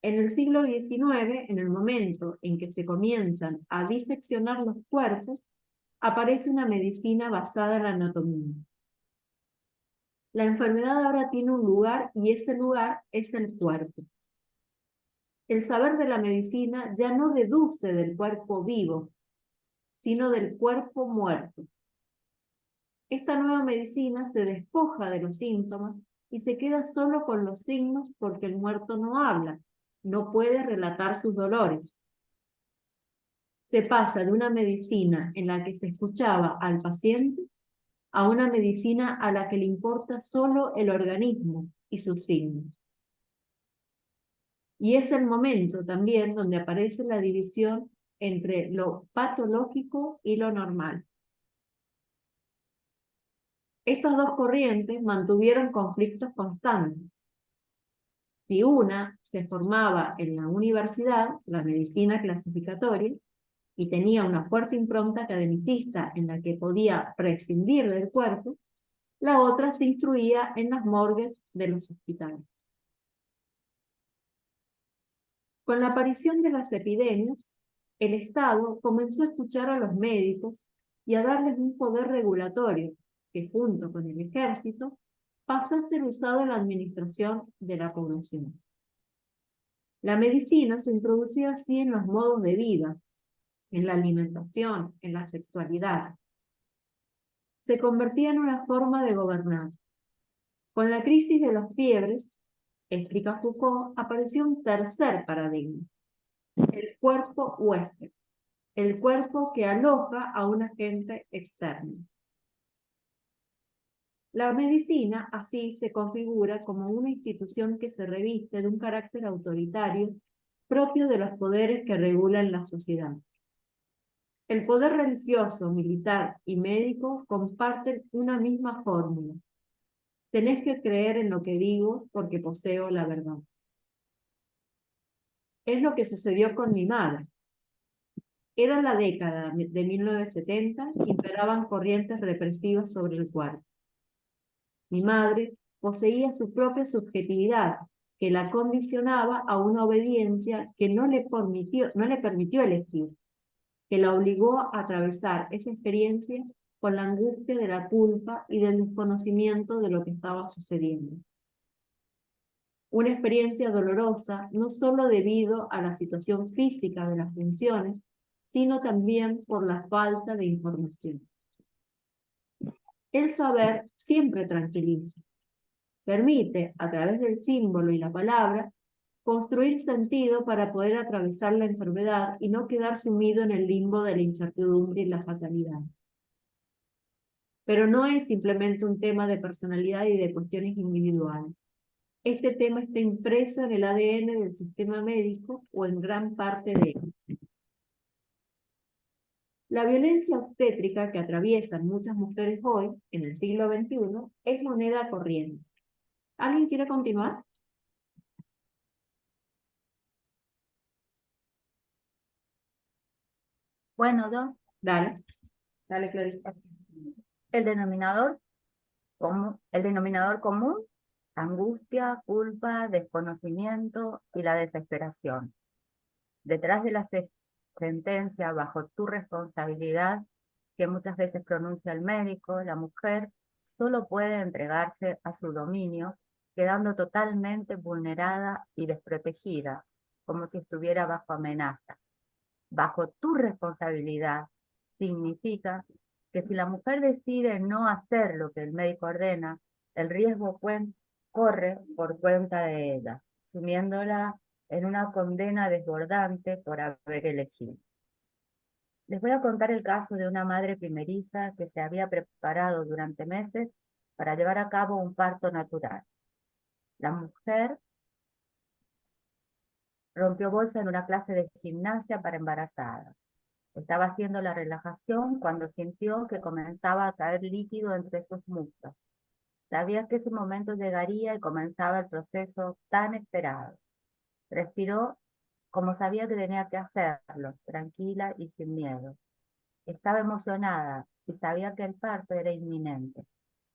en el siglo XIX, en el momento en que se comienzan a diseccionar los cuerpos, aparece una medicina basada en la anatomía. La enfermedad ahora tiene un lugar y ese lugar es el cuerpo. El saber de la medicina ya no deduce del cuerpo vivo, sino del cuerpo muerto. Esta nueva medicina se despoja de los síntomas y se queda solo con los signos porque el muerto no habla, no puede relatar sus dolores. Se pasa de una medicina en la que se escuchaba al paciente a una medicina a la que le importa solo el organismo y sus signos. Y es el momento también donde aparece la división entre lo patológico y lo normal. Estas dos corrientes mantuvieron conflictos constantes. Si una se formaba en la universidad, la medicina clasificatoria, y tenía una fuerte impronta academicista en la que podía prescindir del cuerpo, la otra se instruía en las morgues de los hospitales. Con la aparición de las epidemias, el Estado comenzó a escuchar a los médicos y a darles un poder regulatorio que, junto con el ejército, pasó a ser usado en la administración de la población. La medicina se introducía así en los modos de vida, en la alimentación, en la sexualidad. se convertía en una forma de gobernar. Con la crisis de las fiebres, explica Foucault, apareció un tercer paradigma, el cuerpo huésped, el cuerpo que aloja a un agente externo. La medicina así se configura como una institución que se reviste de un carácter autoritario propio de los poderes que regulan la sociedad. El poder religioso, militar y médico comparten una misma fórmula. Tenés que creer en lo que digo porque poseo la verdad. Es lo que sucedió con mi madre. Era la década de 1970, imperaban corrientes represivas sobre el cuerpo. Mi madre poseía su propia subjetividad, que la condicionaba a una obediencia que no le permitió elegir, que la obligó a atravesar esa experiencia con la angustia de la culpa y del desconocimiento de lo que estaba sucediendo. Una experiencia dolorosa no solo debido a la situación física de las funciones, sino también por la falta de información. El saber siempre tranquiliza. Permite, a través del símbolo y la palabra, construir sentido para poder atravesar la enfermedad y no quedar sumido en el limbo de la incertidumbre y la fatalidad. Pero no es simplemente un tema de personalidad y de cuestiones individuales. Este tema está impreso en el ADN del sistema médico o en gran parte de él. La violencia obstétrica que atraviesan muchas mujeres hoy, en el siglo XXI, es moneda corriente. ¿Alguien quiere continuar? Bueno, Dale, Clarita. el denominador común, angustia, culpa, desconocimiento y la desesperación. Detrás de la sentencia, bajo tu responsabilidad, que muchas veces pronuncia el médico, la mujer solo puede entregarse a su dominio, quedando totalmente vulnerada y desprotegida, como si estuviera bajo amenaza. Bajo tu responsabilidad significa que si la mujer decide no hacer lo que el médico ordena, el riesgo corre por cuenta de ella, sumiéndola en una condena desbordante por haber elegido. Les voy a contar el caso de una madre primeriza que se había preparado durante meses para llevar a cabo un parto natural. La mujer rompió bolsa en una clase de gimnasia para embarazadas. Estaba haciendo la relajación cuando sintió que comenzaba a caer líquido entre sus muslos. Sabía que ese momento llegaría y comenzaba el proceso tan esperado. Respiró como sabía que tenía que hacerlo, tranquila y sin miedo. Estaba emocionada y sabía que el parto era inminente.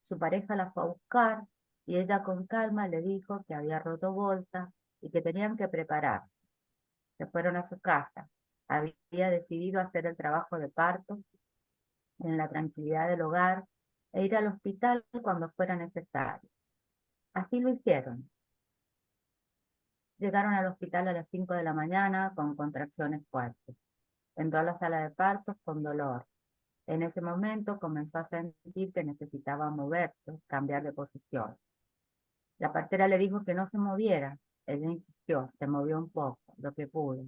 Su pareja la fue a buscar y ella con calma le dijo que había roto bolsa y que tenían que prepararse. Se fueron a su casa. Había decidido hacer el trabajo de parto en la tranquilidad del hogar e ir al hospital cuando fuera necesario. Así lo hicieron. Llegaron al hospital a las 5 de la mañana con contracciones fuertes. Entró a la sala de partos con dolor. En ese momento comenzó a sentir que necesitaba moverse, cambiar de posición. La partera le dijo que no se moviera. Ella insistió, se movió un poco, lo que pudo.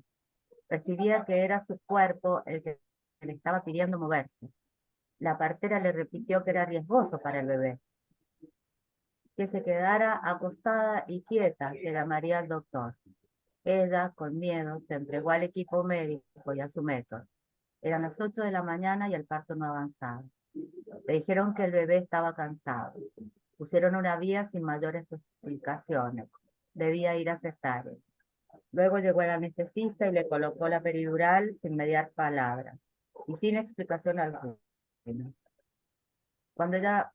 Percibía que era su cuerpo el que le estaba pidiendo moverse. La partera le repitió que era riesgoso para el bebé, que se quedara acostada y quieta, que llamaría al doctor. Ella, con miedo, se entregó al equipo médico y a su método. Eran las 8 de la mañana y el parto no avanzaba. Le dijeron que el bebé estaba cansado. Pusieron una vía sin mayores explicaciones. Debía ir a cesárea. Luego llegó el anestesista y le colocó la peridural sin mediar palabras y sin explicación alguna. Cuando ella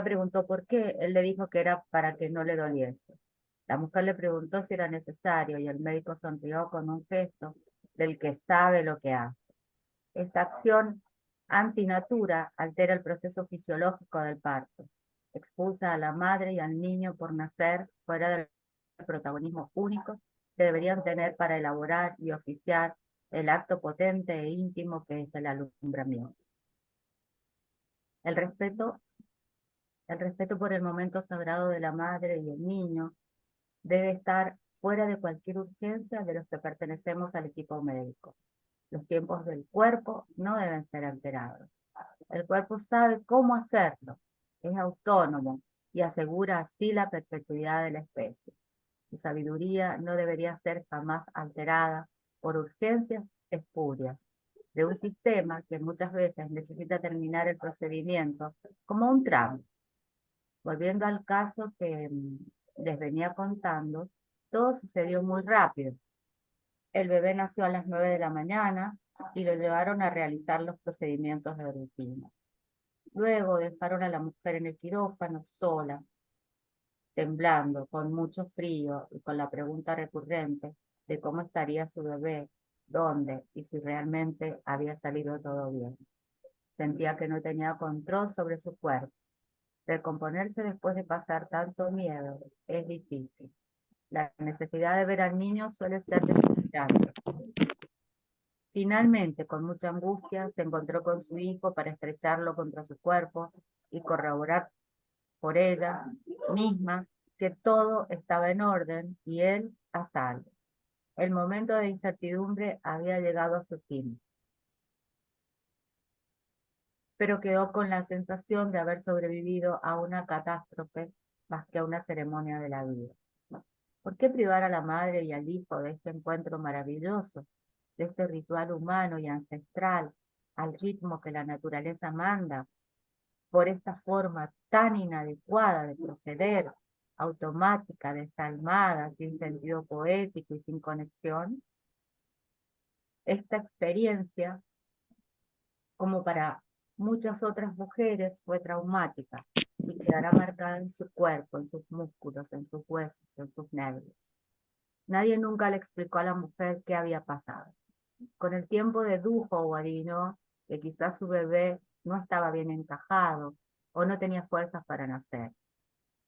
preguntó por qué, él le dijo que era para que no le doliese. La mujer le preguntó si era necesario y el médico sonrió con un gesto del que sabe lo que hace. Esta acción antinatura altera el proceso fisiológico del parto. Expulsa a la madre y al niño por nacer fuera del protagonismo único que deberían tener para elaborar y oficiar el acto potente e íntimo que es el alumbramiento. El respeto por el momento sagrado de la madre y el niño debe estar fuera de cualquier urgencia de los que pertenecemos al equipo médico. Los tiempos del cuerpo no deben ser alterados. El cuerpo sabe cómo hacerlo, es autónomo y asegura así la perpetuidad de la especie. Su sabiduría no debería ser jamás alterada por urgencias espurias de un sistema que muchas veces necesita terminar el procedimiento como un trámite. Volviendo al caso que les venía contando, todo sucedió muy rápido. El bebé nació a las 9 de la mañana y lo llevaron a realizar los procedimientos de rutina. Luego dejaron a la mujer en el quirófano sola, temblando, con mucho frío y con la pregunta recurrente de cómo estaría su bebé, dónde y si realmente había salido todo bien. Sentía que no tenía control sobre su cuerpo. Recomponerse después de pasar tanto miedo es difícil. La necesidad de ver al niño suele ser desesperante. Finalmente, con mucha angustia, se encontró con su hijo para estrecharlo contra su cuerpo y corroborar por ella misma que todo estaba en orden y él a salvo. El momento de incertidumbre había llegado a su fin, pero quedó con la sensación de haber sobrevivido a una catástrofe más que a una ceremonia de la vida. ¿Por qué privar a la madre y al hijo de este encuentro maravilloso, de este ritual humano y ancestral, al ritmo que la naturaleza manda, por esta forma tan inadecuada de proceder, automática, desalmada, sin sentido poético y sin conexión? Esta experiencia, como para muchas otras mujeres, fue traumática y quedará marcada en su cuerpo, en sus músculos, en sus huesos, en sus nervios. Nadie nunca le explicó a la mujer qué había pasado. Con el tiempo dedujo o adivinó que quizás su bebé no estaba bien encajado o no tenía fuerzas para nacer.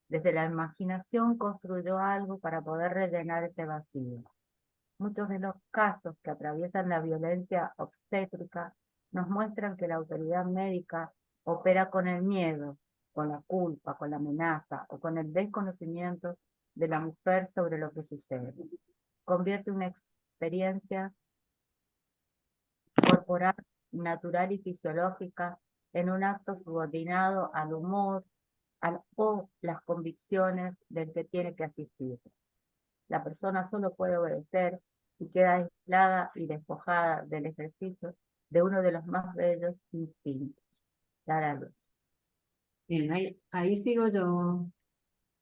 Desde la imaginación construyó algo para poder rellenar ese vacío. Muchos de los casos que atraviesan la violencia obstétrica nos muestran que la autoridad médica opera con el miedo, con la culpa, con la amenaza o con el desconocimiento de la mujer sobre lo que sucede. Convierte una experiencia corporal, natural y fisiológica en un acto subordinado al humor o las convicciones del que tiene que asistir. La persona solo puede obedecer y queda aislada y despojada del ejercicio de uno de los más bellos instintos, dar a luz. Bien, ahí sigo yo,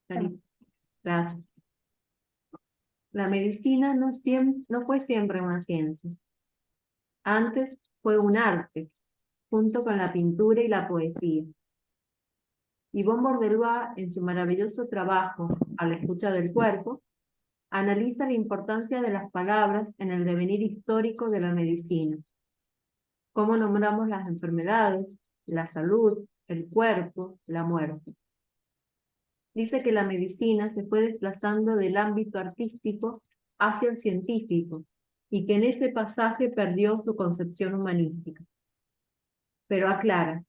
Cari. Gracias. La medicina no fue siempre una ciencia. Antes fue un arte, junto con la pintura y la poesía. Yvonne Bourgeois, en su maravilloso trabajo A la escucha del cuerpo, analiza la importancia de las palabras en el devenir histórico de la medicina. Cómo nombramos las enfermedades, la salud, el cuerpo, la muerte. Dice que la medicina se fue desplazando del ámbito artístico hacia el científico y que en ese pasaje perdió su concepción humanística. Pero aclara,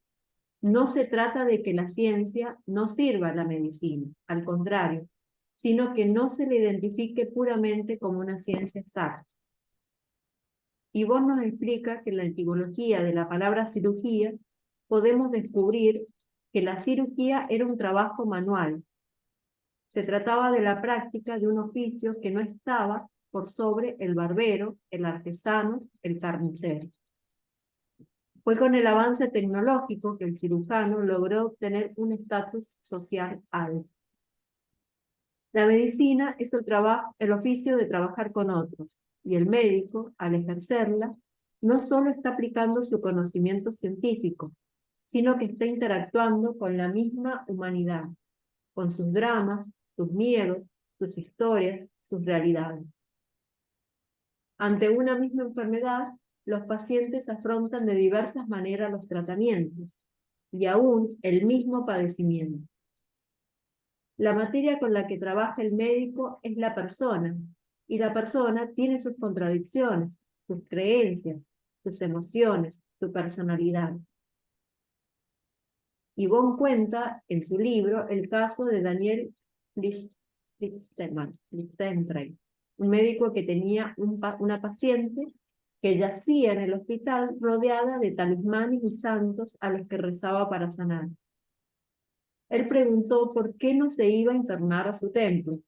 no se trata de que la ciencia no sirva a la medicina, al contrario, sino que no se le identifique puramente como una ciencia exacta. Yvonne nos explica que en la etimología de la palabra cirugía podemos descubrir que la cirugía era un trabajo manual. Se trataba de la práctica de un oficio que no estaba por sobre el barbero, el artesano, el carnicero. Fue con el avance tecnológico que el cirujano logró obtener un estatus social alto. La medicina es el oficio de trabajar con otros, y el médico, al ejercerla, no solo está aplicando su conocimiento científico, sino que está interactuando con la misma humanidad, con sus dramas, sus miedos, sus historias, sus realidades. Ante una misma enfermedad, los pacientes afrontan de diversas maneras los tratamientos y aún el mismo padecimiento. La materia con la que trabaja el médico es la persona, y la persona tiene sus contradicciones, sus creencias, sus emociones, su personalidad. Yvonne cuenta en su libro el caso de Daniel Lichtenstein, un médico que tenía una paciente que yacía en el hospital rodeada de talismanes y santos a los que rezaba para sanar. Él preguntó por qué no se iba a internar a su templo.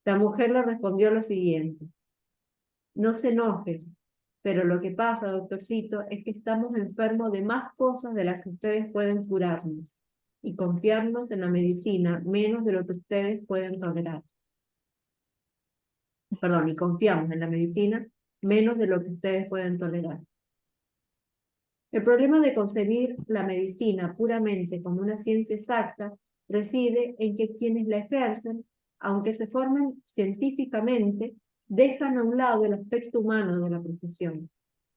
La mujer le respondió lo siguiente: no se enoje, pero lo que pasa, doctorcito, es que estamos enfermos de más cosas de las que ustedes pueden curarnos y confiarnos en la medicina menos de lo que ustedes pueden tolerar. Perdón, y confiamos en la medicina menos de lo que ustedes pueden tolerar. El problema de concebir la medicina puramente como una ciencia exacta reside en que quienes la ejercen, aunque se formen científicamente, dejan a un lado el aspecto humano de la profesión.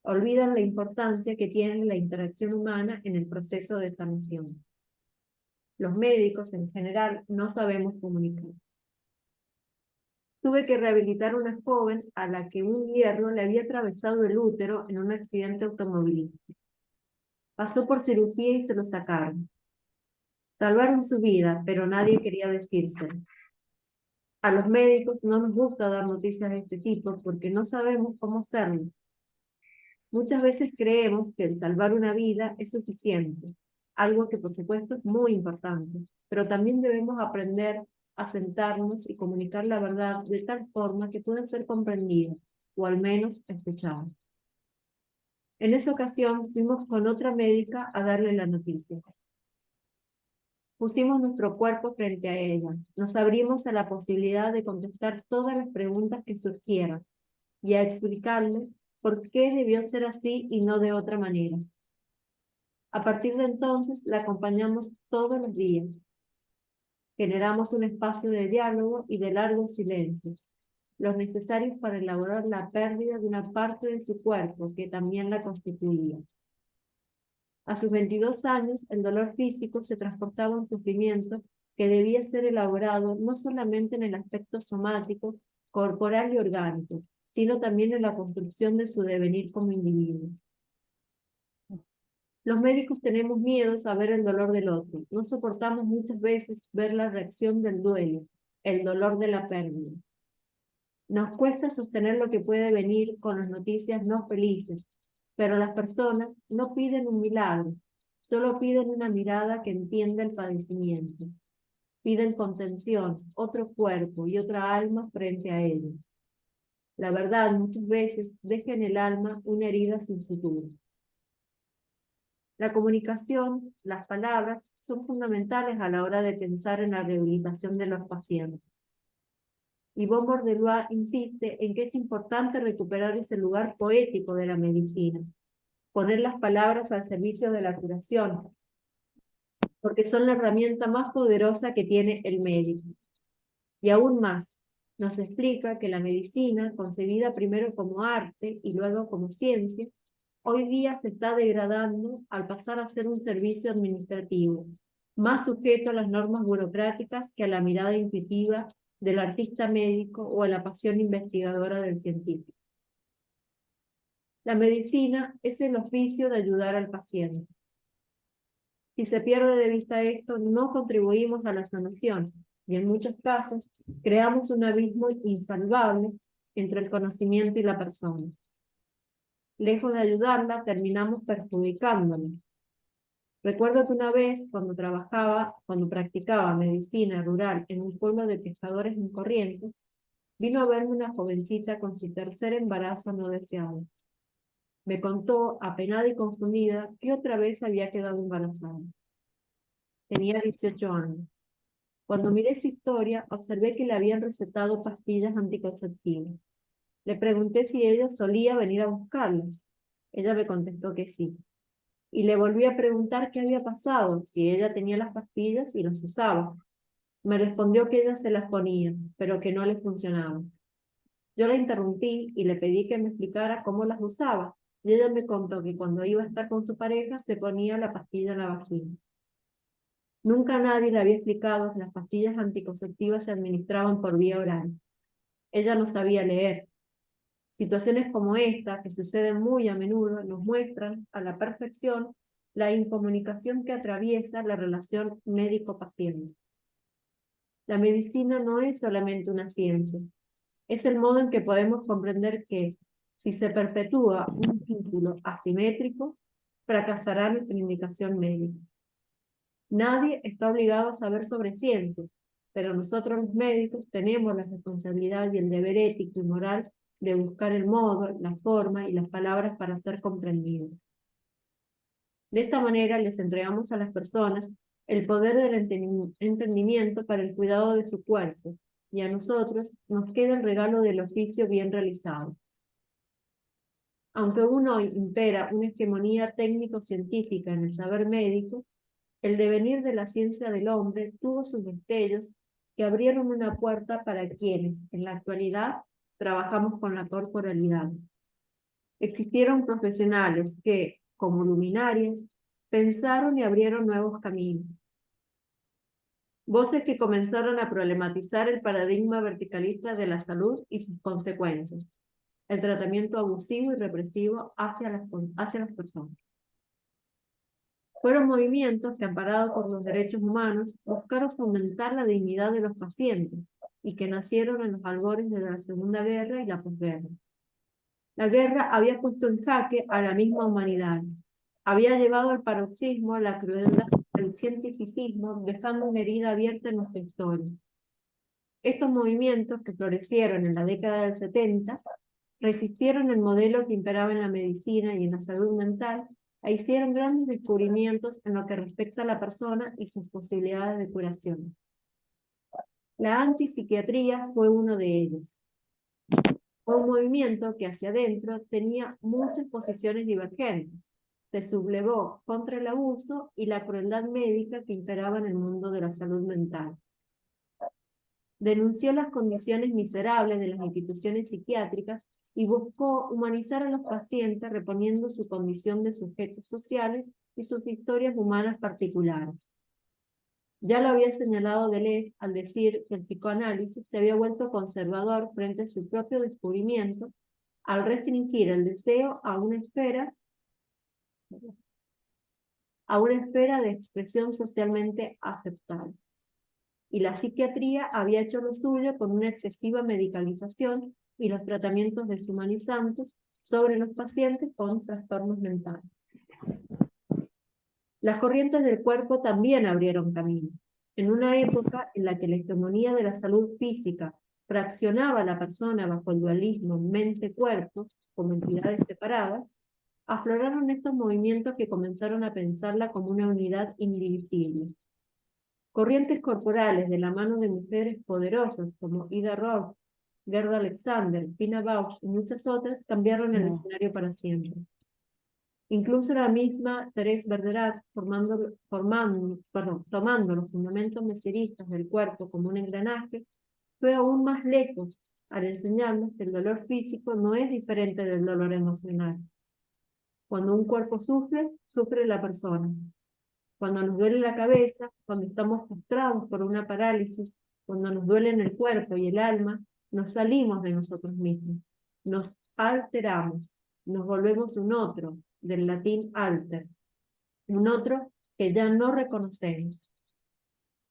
Olvidan la importancia que tiene la interacción humana en el proceso de sanación. Los médicos, en general, no sabemos comunicar. Tuve que rehabilitar a una joven a la que un hierro le había atravesado el útero en un accidente automovilístico. Pasó por cirugía y se lo sacaron. Salvaron su vida, pero nadie quería decírselo. A los médicos no nos gusta dar noticias de este tipo porque no sabemos cómo hacerlo. Muchas veces creemos que el salvar una vida es suficiente, algo que por supuesto es muy importante, pero también debemos aprender a sentarnos y comunicar la verdad de tal forma que pueda ser comprendida, o al menos escuchada. En esa ocasión fuimos con otra médica a darle la noticia. Pusimos nuestro cuerpo frente a ella, nos abrimos a la posibilidad de contestar todas las preguntas que surgieran y a explicarle por qué debió ser así y no de otra manera. A partir de entonces la acompañamos todos los días. Generamos un espacio de diálogo y de largos silencios, los necesarios para elaborar la pérdida de una parte de su cuerpo que también la constituía. A sus 22 años, el dolor físico se transportaba un sufrimiento que debía ser elaborado no solamente en el aspecto somático, corporal y orgánico, sino también en la construcción de su devenir como individuo. Los médicos tenemos miedo a ver el dolor del otro. No soportamos muchas veces ver la reacción del duelo, el dolor de la pérdida. Nos cuesta sostener lo que puede venir con las noticias no felices, pero las personas no piden un milagro, solo piden una mirada que entienda el padecimiento. Piden contención, otro cuerpo y otra alma frente a ellos. La verdad muchas veces deja en el alma una herida sin sutura. La comunicación, las palabras, son fundamentales a la hora de pensar en la rehabilitación de los pacientes. Yvonne Bordelois insiste en que es importante recuperar ese lugar poético de la medicina, poner las palabras al servicio de la curación, porque son la herramienta más poderosa que tiene el médico. Y aún más, nos explica que la medicina, concebida primero como arte y luego como ciencia, hoy día se está degradando al pasar a ser un servicio administrativo, más sujeto a las normas burocráticas que a la mirada intuitiva del artista médico o a la pasión investigadora del científico. La medicina es el oficio de ayudar al paciente. Si se pierde de vista esto, no contribuimos a la sanación y en muchos casos creamos un abismo insalvable entre el conocimiento y la persona. Lejos de ayudarla, terminamos perjudicándola. Recuerdo que una vez, cuando practicaba medicina rural en un pueblo de pescadores en Corrientes, vino a verme una jovencita con su tercer embarazo no deseado. Me contó, apenada y confundida, que otra vez había quedado embarazada. Tenía 18 años. Cuando miré su historia, observé que le habían recetado pastillas anticonceptivas. Le pregunté si ella solía venir a buscarlas. Ella me contestó que sí. Y le volví a preguntar qué había pasado, si ella tenía las pastillas y las usaba. Me respondió que ella se las ponía, pero que no le funcionaban. Yo la interrumpí y le pedí que me explicara cómo las usaba, y ella me contó que cuando iba a estar con su pareja se ponía la pastilla en la vagina. Nunca nadie le había explicado que las pastillas anticonceptivas se administraban por vía oral. Ella no sabía leer. Situaciones como esta, que suceden muy a menudo, nos muestran a la perfección la incomunicación que atraviesa la relación médico-paciente. La medicina no es solamente una ciencia, es el modo en que podemos comprender que, si se perpetúa un vínculo asimétrico, fracasará nuestra indicación médica. Nadie está obligado a saber sobre ciencia, pero nosotros los médicos tenemos la responsabilidad y el deber ético y moral de buscar el modo, la forma y las palabras para ser comprendidos. De esta manera les entregamos a las personas el poder del entendimiento para el cuidado de su cuerpo, y a nosotros nos queda el regalo del oficio bien realizado. Aunque aún hoy impera una hegemonía técnico-científica en el saber médico, el devenir de la ciencia del hombre tuvo sus destellos que abrieron una puerta para quienes, en la actualidad, trabajamos con la corporalidad. Existieron profesionales que, como luminarias, pensaron y abrieron nuevos caminos. Voces que comenzaron a problematizar el paradigma verticalista de la salud y sus consecuencias, el tratamiento abusivo y represivo hacia las personas. Fueron movimientos que, amparados por los derechos humanos, buscaron fomentar la dignidad de los pacientes y que nacieron en los albores de la Segunda Guerra y la posguerra. La guerra había puesto en jaque a la misma humanidad. Había llevado al paroxismo la crueldad del cientificismo, dejando una herida abierta en nuestra historia. Estos movimientos, que florecieron en la década del 70, resistieron el modelo que imperaba en la medicina y en la salud mental e hicieron grandes descubrimientos en lo que respecta a la persona y sus posibilidades de curación. La antipsiquiatría fue uno de ellos. Fue un movimiento que hacia adentro tenía muchas posiciones divergentes. Se sublevó contra el abuso y la crueldad médica que imperaba en el mundo de la salud mental. Denunció las condiciones miserables de las instituciones psiquiátricas y buscó humanizar a los pacientes reponiendo su condición de sujetos sociales y sus historias humanas particulares. Ya lo había señalado Deleuze al decir que el psicoanálisis se había vuelto conservador frente a su propio descubrimiento al restringir el deseo a una esfera de expresión socialmente aceptable. Y la psiquiatría había hecho lo suyo con una excesiva medicalización y los tratamientos deshumanizantes sobre los pacientes con trastornos mentales. Las corrientes del cuerpo también abrieron camino. En una época en la que la hegemonía de la salud física fraccionaba a la persona bajo el dualismo mente-cuerpo como entidades separadas, afloraron estos movimientos que comenzaron a pensarla como una unidad indivisible. Corrientes corporales de la mano de mujeres poderosas como Ida Roth, Gerda Alexander, Pina Bausch y muchas otras cambiaron el escenario para siempre. Incluso la misma Thérèse Bergerac, tomando los fundamentos meseristas del cuerpo como un engranaje, fue aún más lejos al enseñarnos que el dolor físico no es diferente del dolor emocional. Cuando un cuerpo sufre, sufre la persona. Cuando nos duele la cabeza, cuando estamos frustrados por una parálisis, cuando nos duelen el cuerpo y el alma, nos salimos de nosotros mismos, nos alteramos, nos volvemos un otro, del latín alter, un otro que ya no reconocemos.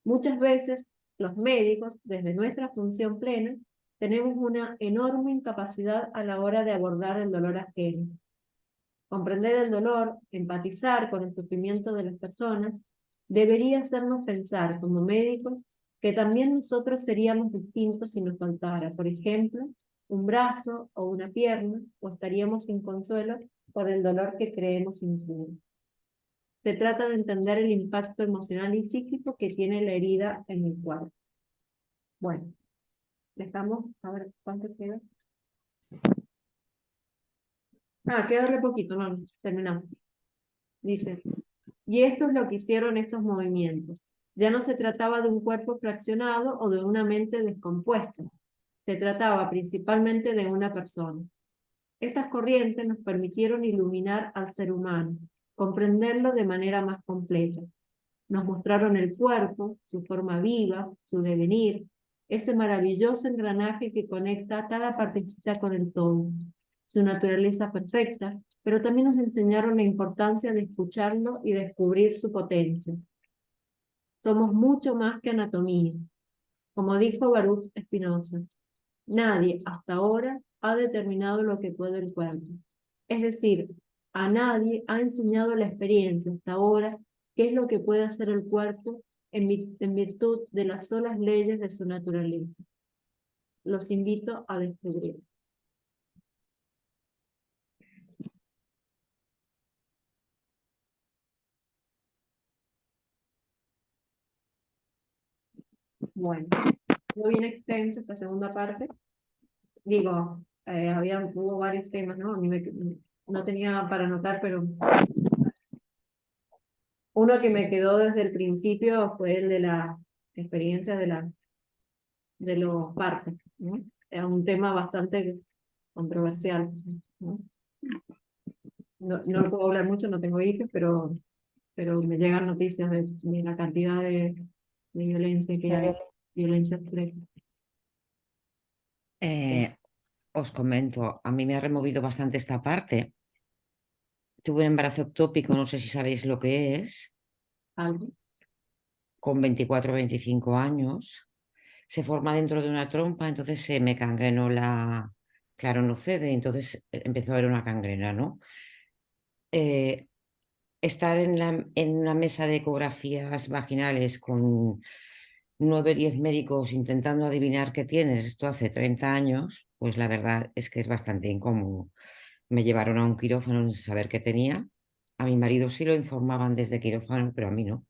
Muchas veces los médicos, desde nuestra función plena, tenemos una enorme incapacidad a la hora de abordar el dolor ajeno. Comprender el dolor, empatizar con el sufrimiento de las personas, debería hacernos pensar como médicos que también nosotros seríamos distintos si nos faltara, por ejemplo, un brazo o una pierna, o estaríamos sin consuelo por el dolor que creemos incluir. Se trata de entender el impacto emocional y psíquico que tiene la herida en el cuerpo. Bueno, dejamos, a ver cuánto queda. Queda re poquito, no, terminamos. Dice, y esto es lo que hicieron estos movimientos. Ya no se trataba de un cuerpo fraccionado o de una mente descompuesta. Se trataba principalmente de una persona. Estas corrientes nos permitieron iluminar al ser humano, comprenderlo de manera más completa. Nos mostraron el cuerpo, su forma viva, su devenir, ese maravilloso engranaje que conecta cada partecita con el todo. su naturaleza perfecta, pero también nos enseñaron la importancia de escucharlo y descubrir su potencia. Somos mucho más que anatomía. Como dijo Baruch Spinoza, nadie hasta ahora ha determinado lo que puede el cuerpo. Es decir, a nadie ha enseñado la experiencia hasta ahora qué es lo que puede hacer el cuerpo en virtud de las solas leyes de su naturaleza. Los invito a descubrir. Bueno, fue bien extenso esta segunda parte. Digo, hubo varios temas, ¿no? A mí no tenía para anotar, pero uno que me quedó desde el principio fue el de la experiencia de los partos, ¿no? Era un tema bastante controversial, ¿no? No lo puedo hablar mucho, no tengo hijos, pero me llegan noticias de la cantidad de violencia que hay, violencia extrema. Os comento, a mí me ha removido bastante esta parte. Tuve un embarazo ectópico, no sé si sabéis lo que es, ¿Algo? con 24 o 25 años. Se forma dentro de una trompa, entonces se me cangrenó claro, no cede, entonces empezó a haber una cangrena, ¿no? Estar en una mesa de ecografías vaginales con 9 o 10 médicos intentando adivinar qué tienes, esto hace 30 años, pues la verdad es que es bastante incómodo. Me llevaron a un quirófano sin saber qué tenía. A mi marido sí lo informaban desde quirófano, pero a mí no.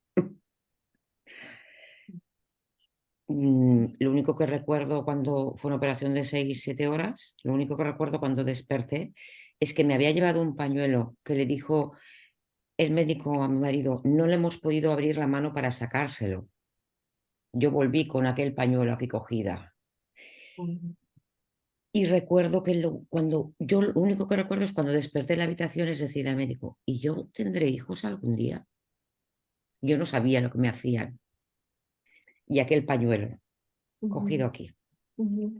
Lo único que recuerdo cuando fue una operación de 6 o 7 horas, lo único que recuerdo cuando desperté es que me había llevado un pañuelo que le dijo el médico a mi marido, no le hemos podido abrir la mano para sacárselo. Yo volví con aquel pañuelo aquí cogida. Y recuerdo que cuando yo lo único que recuerdo es cuando desperté en la habitación, es decir, al médico, ¿y yo tendré hijos algún día? Yo no sabía lo que me hacían. Y aquel pañuelo cogido aquí. De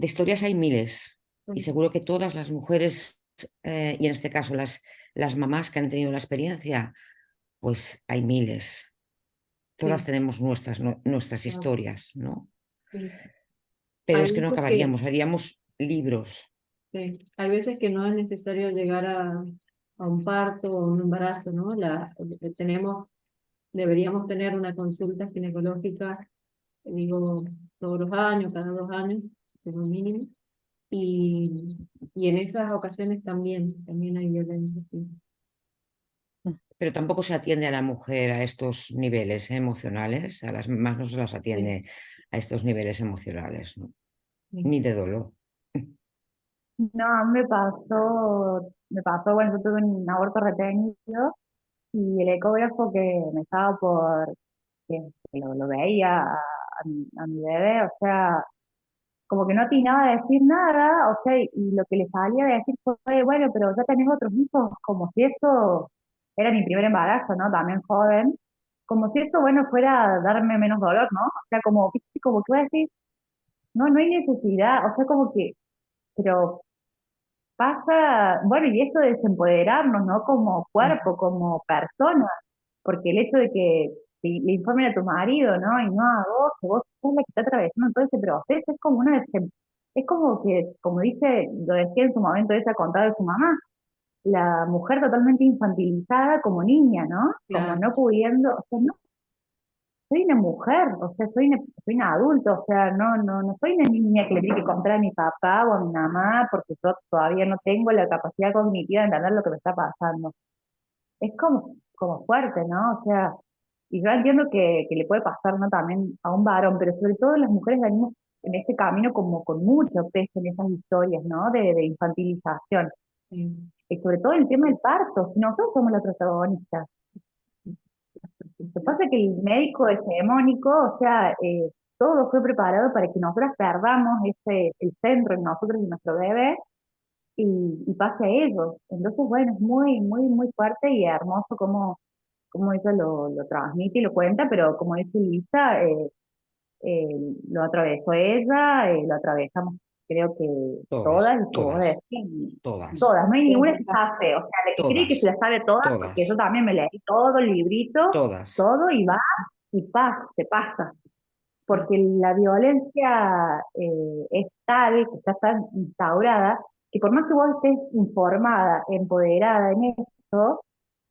historias hay miles. Y seguro que todas las mujeres, y en este caso las mamás que han tenido la experiencia, pues hay miles. Todas Sí, tenemos nuestras claro, historias, ¿no? sí. Pero Hay es que no veces que, acabaríamos, haríamos libros. sí, hay veces que no es necesario llegar a un parto o un embarazo, ¿no? Deberíamos tener una consulta ginecológica, digo, todos los años, cada 2 años, como mínimo, y, y en esas ocasiones también hay violencia, sí. Pero tampoco se atiende a la mujer a estos niveles emocionales, a las mamás no se las Sí, atiende a estos niveles emocionales, ¿no? sí. Ni de dolor. No, a mí me pasó, bueno, yo tuve un aborto retenido y el ecógrafo que me estaba que lo veía a mi bebé, o sea, como que no atinaba a decir nada, o sea, y lo que le salía de decir fue, bueno, pero ya tenés otros hijos, como si eso era mi primer embarazo, ¿no? También joven, como si eso, bueno, fuera darme menos dolor, ¿no? O sea, como que voy a decir, no, no hay necesidad, o sea, como que, pero pasa, bueno, y esto de desempoderarnos, ¿no? Como cuerpo, como persona, porque el hecho de que le informen a tu marido, ¿no? Y no a vos, que vos sos la que está atravesando todo ese proceso, es como es como que, como dice, lo decía en su momento ella contado de su mamá, la mujer totalmente infantilizada como niña, ¿no? Como Claro, no pudiendo, o sea, no, soy una mujer, o sea, soy una adulta, o sea, no soy una niña que le tiene que contar a mi papá o a mi mamá porque yo todavía no tengo la capacidad cognitiva de entender lo que me está pasando. Es como fuerte, ¿no? O sea, y yo entiendo que le puede pasar, ¿no? También a un varón, pero sobre todo las mujeres venimos en este camino como con mucho peso en esas historias, ¿no? De infantilización. sí. Y sobre todo el tema del parto, si nosotros somos los protagonistas. Lo que pasa es que el médico hegemónico, o sea, todo fue preparado para que nosotras perdamos el centro en nosotros y nuestro bebé y pase a ellos. Entonces, bueno, es muy, muy, muy fuerte y hermoso cómo ella lo transmite y lo cuenta, pero como dice Lisa, lo atravesó ella, lo atravesamos creo que Todas, todas, y como vos todas, decís, todas, todas, no hay Sí, ninguna que sabe, o sea, la que cree que se todas, la sabe todas, porque yo todas, también me leí todo el librito, todas. todo, y va, y pasa, se pasa. Porque la violencia es tal, que está tan instaurada, que por más que vos estés informada, empoderada en esto,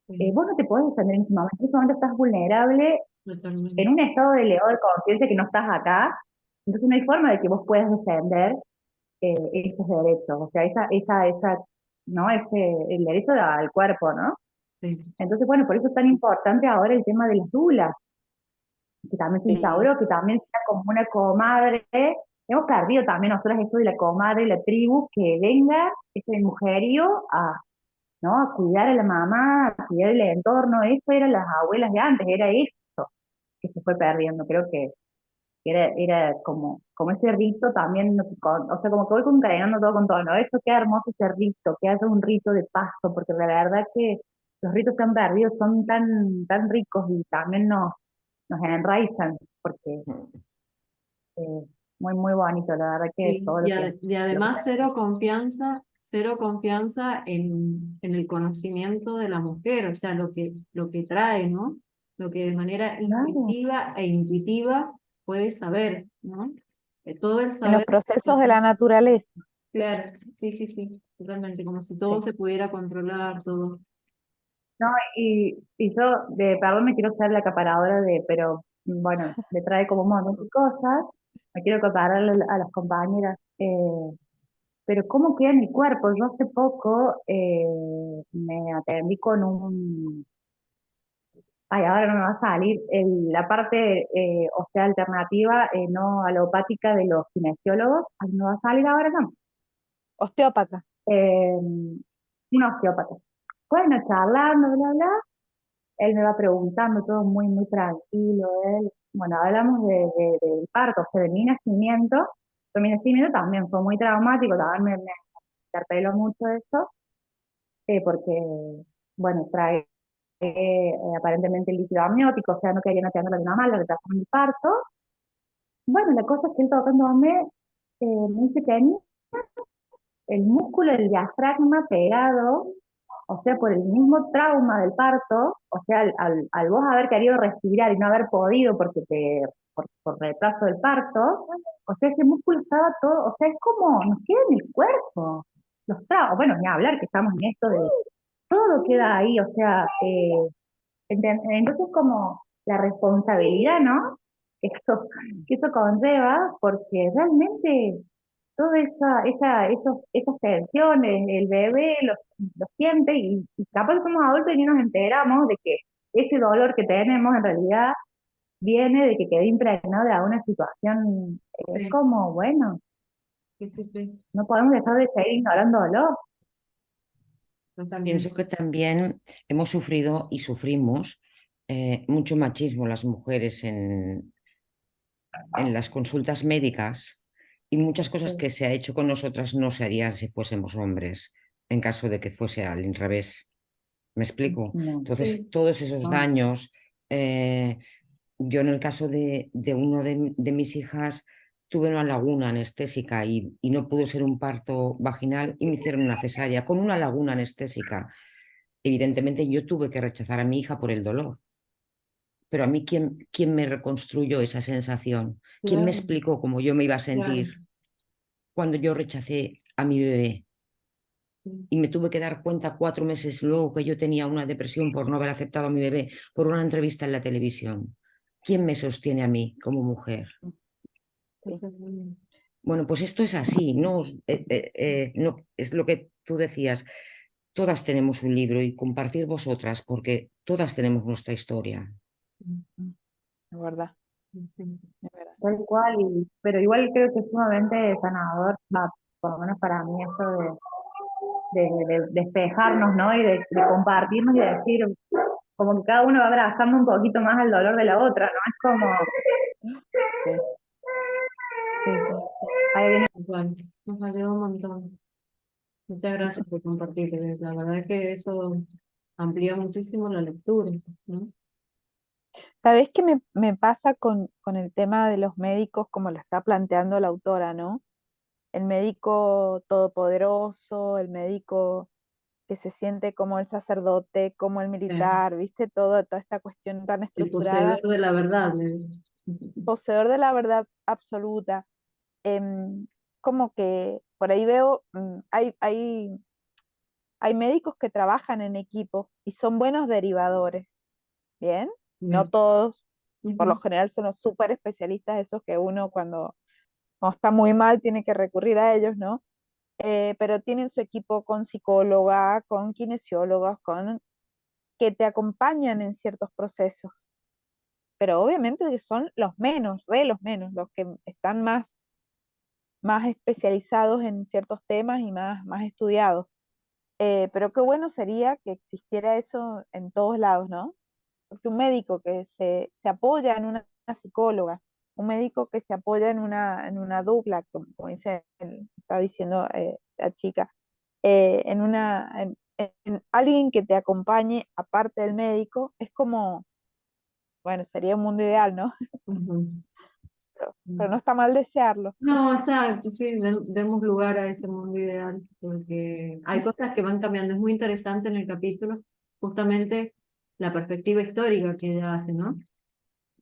Sí, vos no te podés defender en ese momento estás vulnerable en totalmente. un estado de elevado de conciencia que no estás acá, entonces no hay forma de que vos puedas defender esos derechos, o sea, ¿no? El derecho al cuerpo, ¿no? Sí, Entonces, bueno, por eso es tan importante ahora el tema de las dulas, que también se sí. instauró, que también sea como una comadre. Hemos perdido también nosotros esto de la comadre, la tribu, que venga ese mujerío ¿no? A cuidar a la mamá, a cuidar el entorno. Eso eran las abuelas de antes, era eso que se fue perdiendo. Creo que era como ese rito también, no, o sea, como que voy concadenando todo con todo, ¿no? Eso, qué hermoso ese rito, que haya un rito de paso, porque la verdad que los ritos que han perdido son tan ricos y también nos enraizan, porque eh, muy bonito, la verdad que sí. todo Y, y lo que además cero confianza en el conocimiento de la mujer, o sea, lo que trae, ¿no? Lo que de manera claro, instintiva e intuitiva puede saber, ¿no? Todo el En los saber, procesos de la naturaleza. claro, sí, sí, sí, totalmente, como si todo Sí. se pudiera controlar, todo. no, y yo, perdón, me quiero ser la acaparadora pero bueno, me trae como un montón de cosas, me quiero acaparar a las compañeras, pero ¿cómo queda mi cuerpo? Yo hace poco me atendí con ay, ahora no me va a salir, la parte, o sea, alternativa, no alopática de los kinesiólogos, ay, no va a salir ahora, no, Osteópata. un osteópata. Bueno, charlando, bla, bla, él me va preguntando todo muy tranquilo, él, bueno, hablamos del parto, o sea, de mi nacimiento, pero mi nacimiento también fue muy traumático, también me interpeló mucho eso, porque, bueno, trae aparentemente líquido amniótico, o sea, no querían atender a mi mamá, la retrasaron el parto. Bueno, la cosa es que él tocándome me dice que el músculo del diafragma pegado, o sea, por el mismo trauma del parto, o sea, al vos haber querido respirar y no haber podido por retraso del parto, o sea, ese músculo estaba todo, o sea, es como, nos queda en el cuerpo. Los traumas, bueno, ni hablar que estamos en esto de todo queda ahí, o sea, entonces como la responsabilidad, ¿no? Que eso conlleva, porque realmente toda esas tensiones, el bebé lo siente y capaz que somos adultos y ni nos enteramos de que ese dolor que tenemos en realidad viene de que quedé impregnado de alguna situación. Es Sí, como, bueno, sí, sí, sí, no podemos dejar de seguir ignorándolo. totalmente. Pienso que también hemos sufrido y sufrimos mucho machismo las mujeres en las consultas médicas y muchas cosas Sí, que se ha hecho con nosotras no se harían si fuésemos hombres, en caso de que fuese al revés. ¿Me explico? no, Entonces, Sí, todos esos no, daños, yo en el caso de uno de mis hijas tuve una laguna anestésica y no pudo ser un parto vaginal y me hicieron una cesárea con una laguna anestésica. Evidentemente yo tuve que rechazar a mi hija por el dolor, pero a mí ¿quién me reconstruyó esa sensación? ¿Quién me claro, explicó cómo yo me iba a claro. sentir cuando yo rechacé a mi bebé? Sí, Y me tuve que dar cuenta 4 meses luego que yo tenía una depresión por no haber aceptado a mi bebé por una entrevista en la televisión. ¿Quién me sostiene a mí como mujer? Sí. totalmente. Bueno, pues esto es así, no, no es lo que tú decías. Todas tenemos un libro y compartir vosotras, porque todas tenemos nuestra historia. Es verdad, Sí, sí. es verdad. tal cual, pero igual creo que es sumamente sanador, va, por lo menos para mí, eso de despejarnos, ¿no? Y de compartirnos y de decir, como que cada uno va abrazando un poquito más el dolor de la otra, ¿no? Es como, Sí, sí, sí, sí. ahí viene. Igual, nos ayuda un montón. Muchas gracias por compartir. La verdad es que eso amplía muchísimo la lectura, ¿no? ¿Sabés qué me pasa con el tema de los médicos, como lo está planteando la autora, ¿no? el médico todopoderoso, el médico que se siente como el sacerdote, como el militar, ¿viste? Toda esta cuestión tan El estructurada, poseedor de la verdad, le dice. poseedor de la verdad absoluta. em, Como que por ahí veo, hay médicos que trabajan en equipo y son buenos derivadores, ¿bien? No Bien. todos, por lo Ujú. general son los súper especialistas, esos que uno cuando está muy mal tiene que recurrir a ellos, ¿no? Pero tienen su equipo con psicóloga, con kinesiólogos, que te acompañan en ciertos procesos, pero obviamente que son los menos, los menos, los que están más especializados en ciertos temas y más estudiados. Pero qué bueno sería que existiera eso en todos lados, ¿no? Porque un médico que se apoya en una psicóloga, un médico que se apoya en una dupla, como dice, está diciendo la chica, en alguien que te acompañe aparte del médico, es como, bueno, sería un mundo ideal, ¿no? Ujú. Pero no está mal desearlo. No, exacto, sí, demos lugar a ese mundo ideal, porque hay cosas que van cambiando. Es muy interesante en el capítulo, justamente la perspectiva histórica que ella hace, ¿no?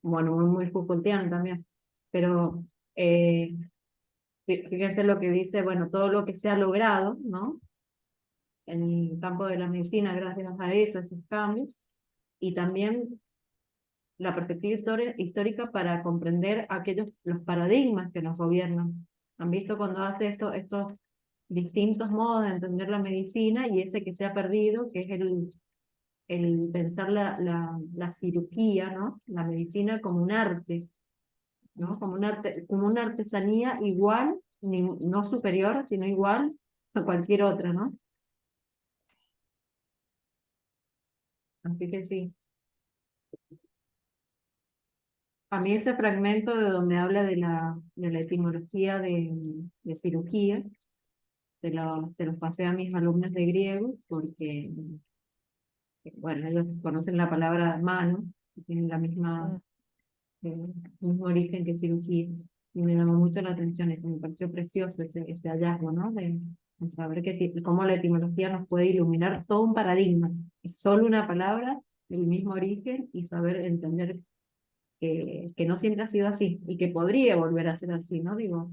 Bueno, muy Foucaultiana también, pero eh, fíjense lo que dice, bueno, todo lo que se ha logrado, ¿no? En el campo de la medicina, gracias a eso, esos cambios, y también la perspectiva histórica para comprender los paradigmas que nos gobiernan. ¿Han visto cuando hace estos distintos modos de entender la medicina y ese que se ha perdido, que es el pensar la cirugía, ¿no? La medicina como un arte, ¿no? Como un arte, como una artesanía igual, no superior, sino igual a cualquier otra, ¿no? Así que sí. A mí ese fragmento de donde habla de la etimología de cirugía, se los pasé a mis alumnos de griego, porque, bueno, ellos conocen la palabra mano, que tienen la misma, Mm. mismo origen que cirugía, y me llamó mucho la atención eso, me pareció precioso ese hallazgo, ¿no? De saber cómo la etimología nos puede iluminar todo un paradigma, es solo una palabra, el mismo origen, y saber entender que no siempre ha sido así y que podría volver a ser así, ¿no? Digo,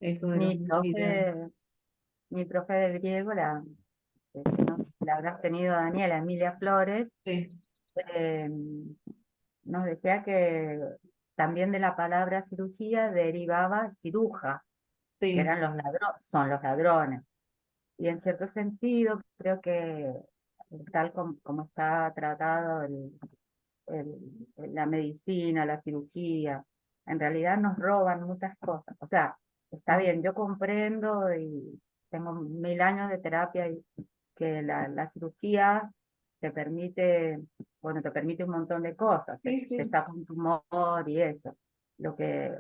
esto de los Mi ideales. profe, mi profe de griego, que no sé si la habrás tenido, Daniela, Emilia Flores, Sí, eh, nos decía que también de la palabra cirugía derivaba ciruja, que sí, eran son los ladrones. Y en cierto sentido, creo que tal como está tratado la medicina, la cirugía, en realidad nos roban muchas cosas. O sea, está bien, yo comprendo y tengo 1000 años de terapia y que la cirugía te permite, bueno, te permite un montón de cosas, sí, te sí, saca un tumor y eso. Lo que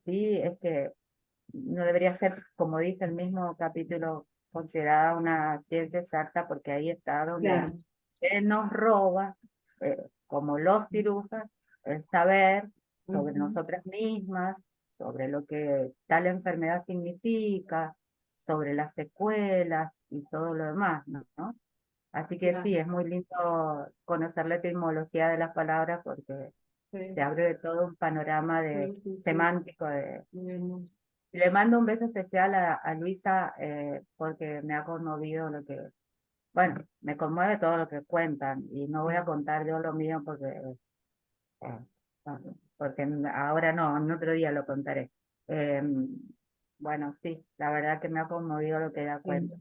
sí es que no debería ser, como dice el mismo capítulo, considerada una ciencia exacta, porque ahí está donde claro. él nos roba, como los cirujas, el saber sobre Ujú, nosotras mismas, sobre lo que tal enfermedad significa, sobre las secuelas y todo lo demás, ¿no? Así que claro, sí, es muy lindo conocer la etimología de las palabras porque te sí, abre todo un panorama sí, sí, sí, semántico de. muy hermoso. Le mando un beso especial a Luisa, porque me ha conmovido bueno, me conmueve todo lo que cuentan y no voy a Sí, contar yo lo mío eh, porque ahora no, en otro día lo contaré. Eh, bueno, sí, la verdad que me ha conmovido lo que da sí, cuenta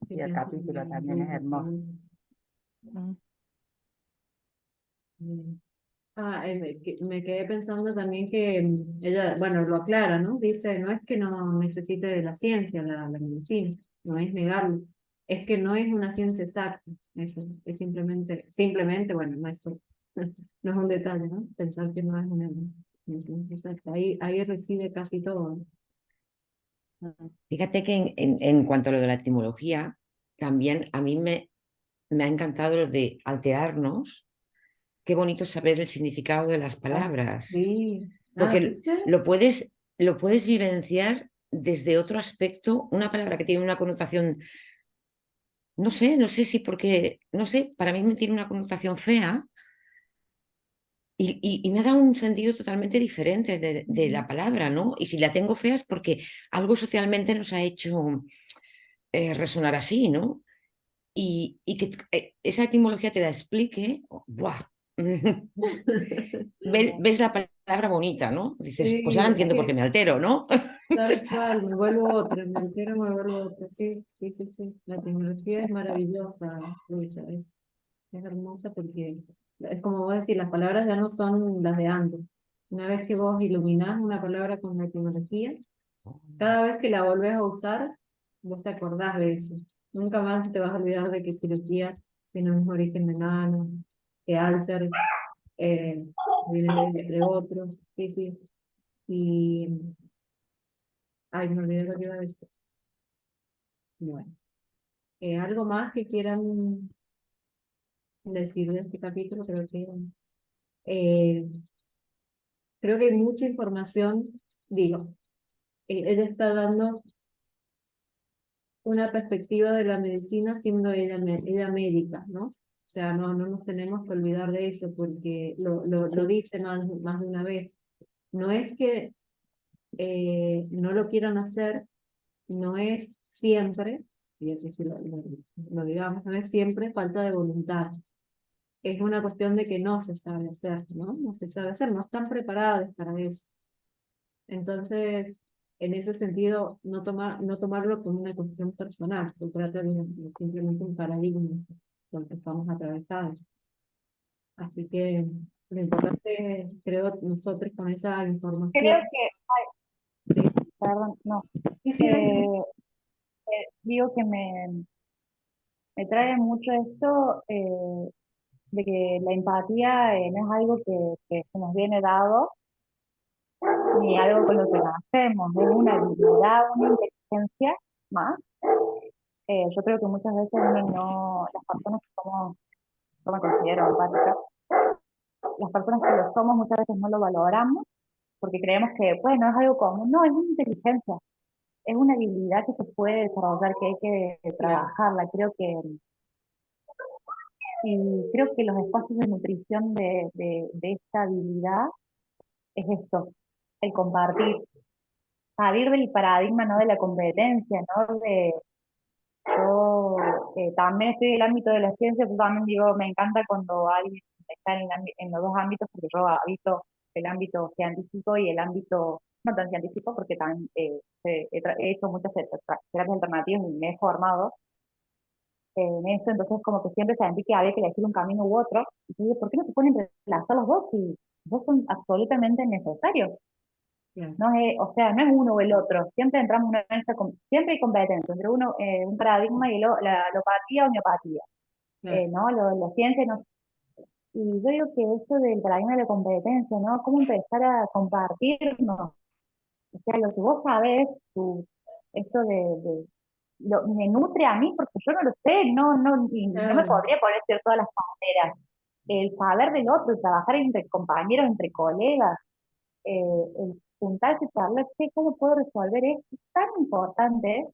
sí, y el pienso capítulo también, también es Luisa, hermoso. también. Mm. Bien. Me quedé pensando también que ella, bueno, lo aclara, ¿no? Dice, no es que no necesite de la ciencia, la medicina, no es negarlo, es que no es una ciencia exacta, eso, es simplemente, bueno, no es, no es un detalle, ¿no? Pensar que no es una ciencia exacta, ahí reside casi todo, ¿no? Fíjate que en cuanto a lo de la etimología, también a mí me ha encantado lo de alterarnos. Qué bonito saber el significado de las Ah, palabras, sí, porque ¿viste? lo puedes vivenciar desde otro aspecto, una palabra que tiene una connotación, no sé si porque, no sé, para mí me tiene una connotación fea y me ha dado un sentido totalmente diferente de la palabra, ¿no? Y si la tengo fea es porque algo socialmente nos ha hecho resonar así, ¿no? Y que esa etimología te la explique, ¡buah! Ves la palabra bonita, ¿no? Dices, pues Sí, ahora es entiendo por qué que me altero, ¿no? tal cual, me vuelvo otra, me entero, me vuelvo otra. Sí, sí, sí, sí. La tecnología es maravillosa, Luisa, es hermosa porque es como vos decís, las palabras ya no son las de antes. Una vez que vos iluminás una palabra con la tecnología, cada vez que la volvés a usar, vos te acordás de eso. Nunca más te vas a olvidar de que cirugía tiene un origen enano, que alter eh, viene de otro. Sí, sí. Y, ay, me olvidé lo que iba a decir. Bueno, algo más que quieran decir de este capítulo, eh, creo que hay mucha información, digo, ella está dando una perspectiva de la medicina siendo ella médica, ¿no? O sea, no nos tenemos que olvidar de eso porque lo dice más de una vez. No es que no lo quieran hacer, no es siempre, y eso sí lo digamos, no es siempre falta de voluntad. Es una cuestión de que no se sabe hacer, ¿no? No se sabe hacer, no están preparadas para eso. Entonces, en ese sentido, no tomarlo como una cuestión personal, se trata de simplemente un paradigma por el que estamos atravesados. Así que lo importante es, creo, nosotros con esa información, Creo que, ¿sí? perdón, no, Y sí, eh, digo que me trae mucho esto de que la empatía no es algo que se nos viene dado, ni algo con lo que nacemos, es una habilidad, una inteligencia más. Yo creo que muchas veces uno no, las personas que somos, yo me considero empática, las personas que lo somos muchas veces no lo valoramos porque creemos que, bueno, es algo común. No, es una inteligencia, es una habilidad que se puede desarrollar, que hay que claro, trabajarla. Creo que los espacios de nutrición de esta habilidad es esto, el compartir, salir del paradigma, no de la competencia, no de yo también estoy en el ámbito de la ciencia, pero también digo, me encanta cuando alguien está en los dos ámbitos, porque yo habito el ámbito científico y el ámbito no tan científico, porque también he hecho muchas terapias alternativas y me he formado en eso, entonces como que siempre sentí que había que elegir un camino u otro, y yo digo, ¿por qué no se pueden entrelazar los dos si los dos son absolutamente necesarios? claro, No es, o sea, no es uno o el otro, siempre entramos en siempre hay competencia entre uno, un paradigma y la alopatía o homeopatía, claro. ¿no? La ciencia, no. Y yo digo que eso del paradigma de la competencia, ¿no? ¿Cómo empezar a compartirnos? O sea, lo que vos sabés, esto me nutre a mí porque yo no lo sé, y no me Claro. podría poner a hacer todas las carreras. El saber del otro, el trabajar entre compañeros, entre colegas, el juntarse y charlar, che, ¿cómo puedo resolver esto? Es tan importante.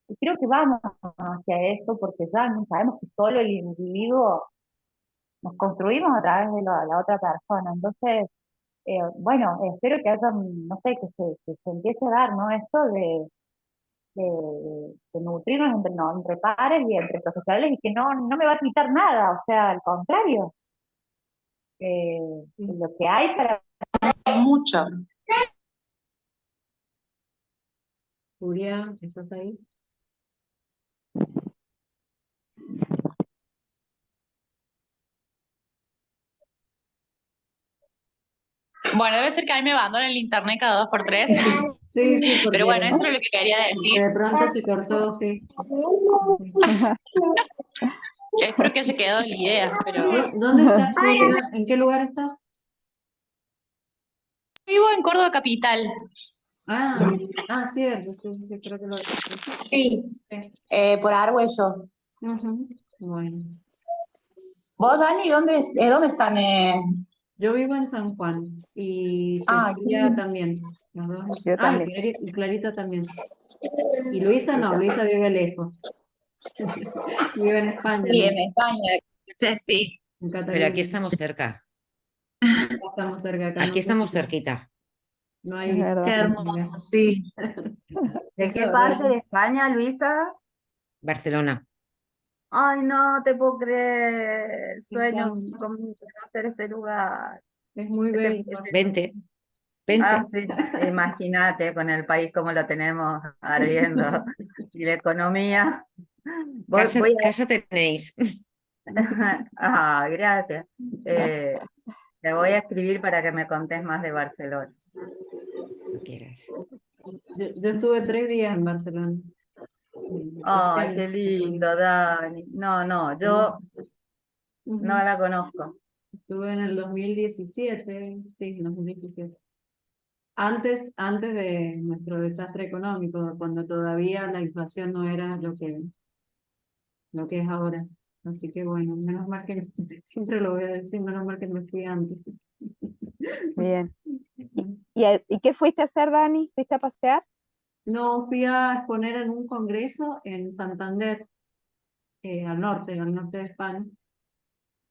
Y creo que vamos hacia esto porque ya no sabemos que solo el individuo nos construimos a través de la otra persona. Entonces, bueno, espero que haya, no sé, que se empiece a dar, ¿no? Esto de nutrirnos entre, no, entre pares y entre profesionales y que no me va a quitar nada, o sea, al contrario, Sí. lo que hay para Mucho. Julia, ¿estás ahí? Bueno, debe ser que a mí me abandona el internet cada 2 por 3. Sí, sí, Pero bueno, eso porque es lo que quería decir. de pronto se cortó, sí. Espero que se quedó la idea, pero ¿Dónde estás, Julia? ¿En qué lugar estás? vivo en Córdoba capital. Cierto, sí, sí, sí, creo que lo sí. Sí, Sí. por Argüello. Ujú. Bueno. ¿Vos, Dani, dónde están? Yo vivo en San Juan y Ah, Cecilia también. Las dos. Yo Ah, también. Y Clarita también. Y Luisa no, Luisa vive lejos. Vive en España, sí, ¿no? en España, escuché, sí. En Pero aquí Cataluña. estamos cerca. No estamos cerca acá, Aquí no, estamos cerquita. no Es hay verdad. Qué distancia acá. hermoso, sí. ¿De Eso qué es parte verdad. de España, Luisa? Barcelona. Ay, no te puedo creer. Sueño Están- con conocer ese lugar. Es muy Ese, bello ese- Barcelona. Vente, Ah, vente. sí. Imagínate con el país como lo tenemos ardiendo y la economía. Casa, Voy casa tenéis. Ah, gracias. Te voy a escribir para que me contes más de Barcelona. No quieras. Yo estuve 3 días en Barcelona. Este Ay, año. qué lindo, Dani. No, no, yo no Ujú. la conozco. Estuve en el 2017, sí, 2017. Antes de nuestro desastre económico, cuando todavía la inflación no era lo que es ahora. Así que bueno, menos mal que siempre lo voy a decir, menos mal que me fui antes. Bien. ¿Y qué fuiste a hacer, Dani? ¿Fuiste a pasear? No, fui a exponer en un congreso en Santander, al norte de España,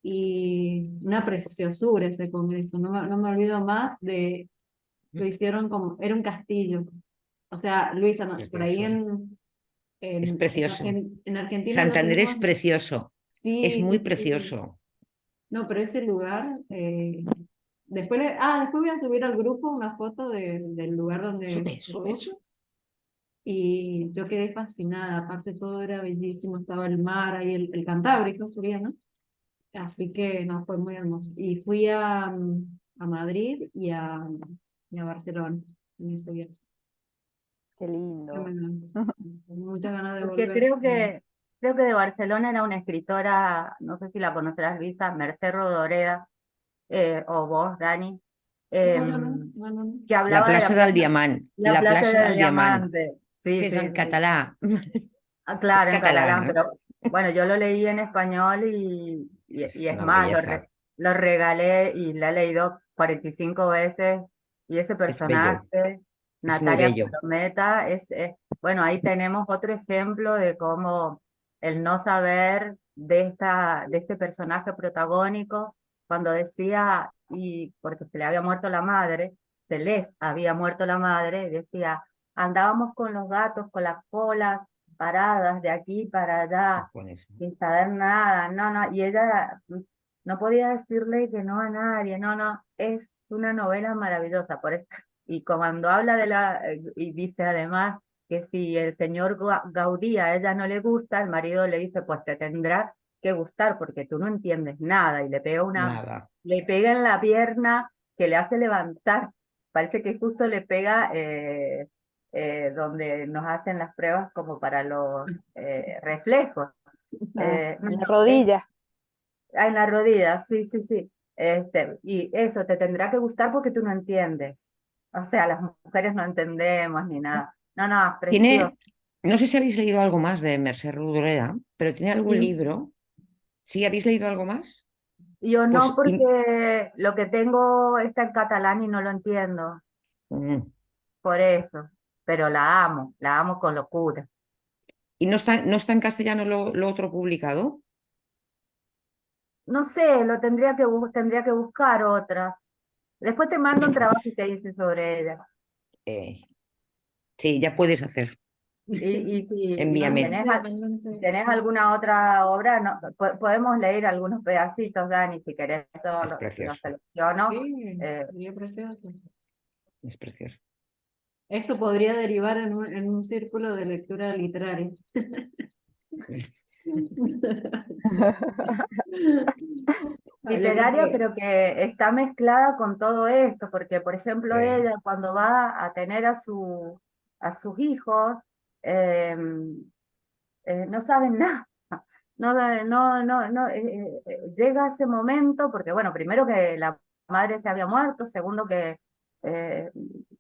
y una preciosura ese congreso, no me olvido más lo hicieron como, era un castillo. O sea, Luisa, por ahí Precioso. Es precioso. En Argentina no Santander es tenemos, precioso. Es sí, muy sí, sí. precioso. No, pero ese lugar, después voy a subir al grupo una foto del lugar donde Sube, sube, estuve sube. y yo quedé fascinada, aparte todo era bellísimo, estaba el mar ahí, el Cantábrico sería, ¿no? Así que no, fue muy hermoso. Y fui a Madrid y a Barcelona en ese viaje. Qué lindo. Tengo muchas ganas de Porque volver. creo que de Barcelona era una escritora, no sé si la conocerás, Luisa, Mercé Rodoreda, o vos, Dani, No, no, no, em, no, no, no. que La hablaba de plaça del Diamant. la La plaza plaça del del Diamant. Diamante. Sí, Que és sí, en sí. català. Ah, És claro, en catalán, catalana. pero bueno, yo lo leí en español y Es es una más, belleza. lo regalé y lo he leído 45 veces. Y ese Es bello. personaje, Es muy Natalia bello. Colometa, bueno, ahí tenemos otro ejemplo de cómo el no saber de este personaje protagónico, cuando decía, y porque se le había muerto la madre, se les había muerto la madre, decía, andábamos con los gatos, con las colas paradas de aquí para allá, Buenísimo. sin saber nada, no, no, y ella no podía decirle que no a nadie, no, no, es una novela maravillosa, por eso, y cuando habla y dice además que si el señor Gaudí a ella no le gusta, el marido le dice, pues te tendrá que gustar porque tú no entiendes nada, y Nada. le pega en la pierna que le hace levantar, parece que justo le pega donde nos hacen las pruebas como para los reflejos. Ah, No, en la no, rodilla. en la rodilla, sí, sí, sí. Y eso te tendrá que gustar porque tú no entiendes. O sea, las mujeres no entendemos ni nada. No, no, es precioso. Tiene, no sé si habéis leído algo más de Mercè Rodoreda, pero tiene algún Sí. libro. ¿Sí habéis leído algo más? Yo no, Pues, porque lo que tengo está en catalán y no lo entiendo. mm. Por eso. Pero la amo con locura. ¿Y no está en castellano lo otro publicado? No sé, tendría que buscar otras. Después te mando un trabajo que hice sobre ella. Eh, sí, ya puedes hacer. Y si Envíame. tenés alguna otra obra, no, podemos leer algunos pedacitos, Dani, si querés, yo Es lo precioso. selecciono. Sí, Eh, sería precioso. Es precioso. Esto podría derivar en un círculo de lectura literaria. Ah, yo creo Literaria, que pero que está mezclada con todo esto, porque, por ejemplo, Eh, ella cuando va a tener a sus hijos, eh, no saben nada. No, no, llega ese momento, porque bueno, primero que la madre se había muerto, segundo que eh,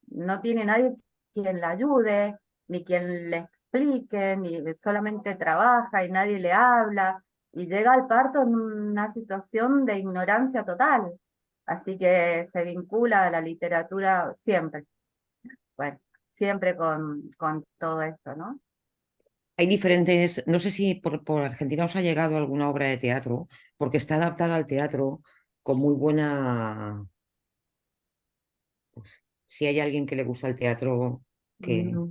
no tiene nadie quien la ayude, ni quien le explique, ni solamente trabaja y nadie le habla, y llega al parto en una situación de ignorancia total. Así que se vincula a la literatura siempre, bueno, siempre con todo esto, ¿no? Hay diferentes, no sé si por Argentina os ha llegado alguna obra de teatro, porque está adaptada al teatro con muy buena, pues, si hay alguien que le gusta el teatro, que No.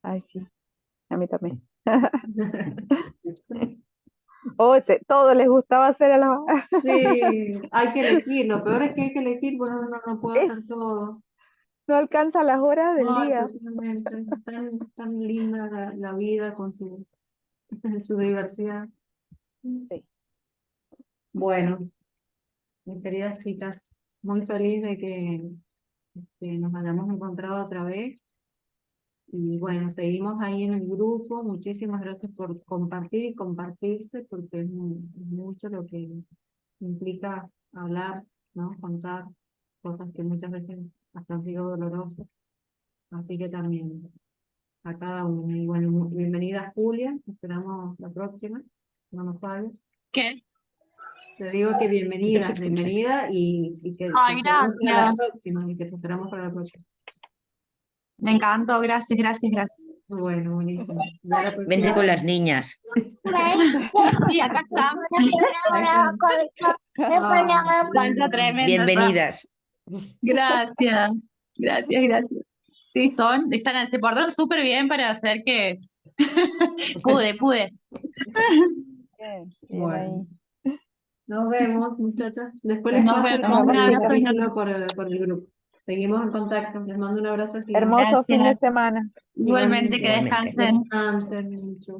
Ay, sí, a mí también. Oh, todo les gustaba hacer a la... Sí, hay que elegir. Lo peor es que hay que elegir, bueno, uno no puede Es- hacer todo. no alcanza las horas del Ay, día. totalmente. Tan linda la vida con su diversidad. Sí. Bueno, mis queridas chicas, muy feliz de que nos hayamos encontrado otra vez. Y bueno, seguimos ahí en el grupo. Muchísimas gracias por compartir y compartirse, porque es mucho lo que implica hablar, ¿no? Contar cosas que muchas veces hasta han sido dolorosas. Así que también a cada uno. Y bueno, bienvenida Julia, esperamos la próxima. No nos falles. ¿Qué? Te digo que no se escucha. bienvenida y que te Ay, esperamos para la gracias. próxima, y que te esperamos para la próxima. Me encantó, gracias, gracias, gracias. Bueno, buenísimo. Ya la Vente próxima. con las niñas. Sí, acá está. Ah, Panza tremenda. Bienvenidas. Gracias, gracias, gracias. Sí, se portaron súper bien para hacer que pude. Bien, bien bueno, ahí. nos vemos, muchachas. Después les Nos paso el vemos. Nos nombre Un y el vemos. abrazo capítulo enorme. por el grupo. Seguimos en contacto. Les mando un abrazo gigante. Hermoso fin de Gracias. semana. Igualmente, que Igualmente. descansen. Descansen mucho.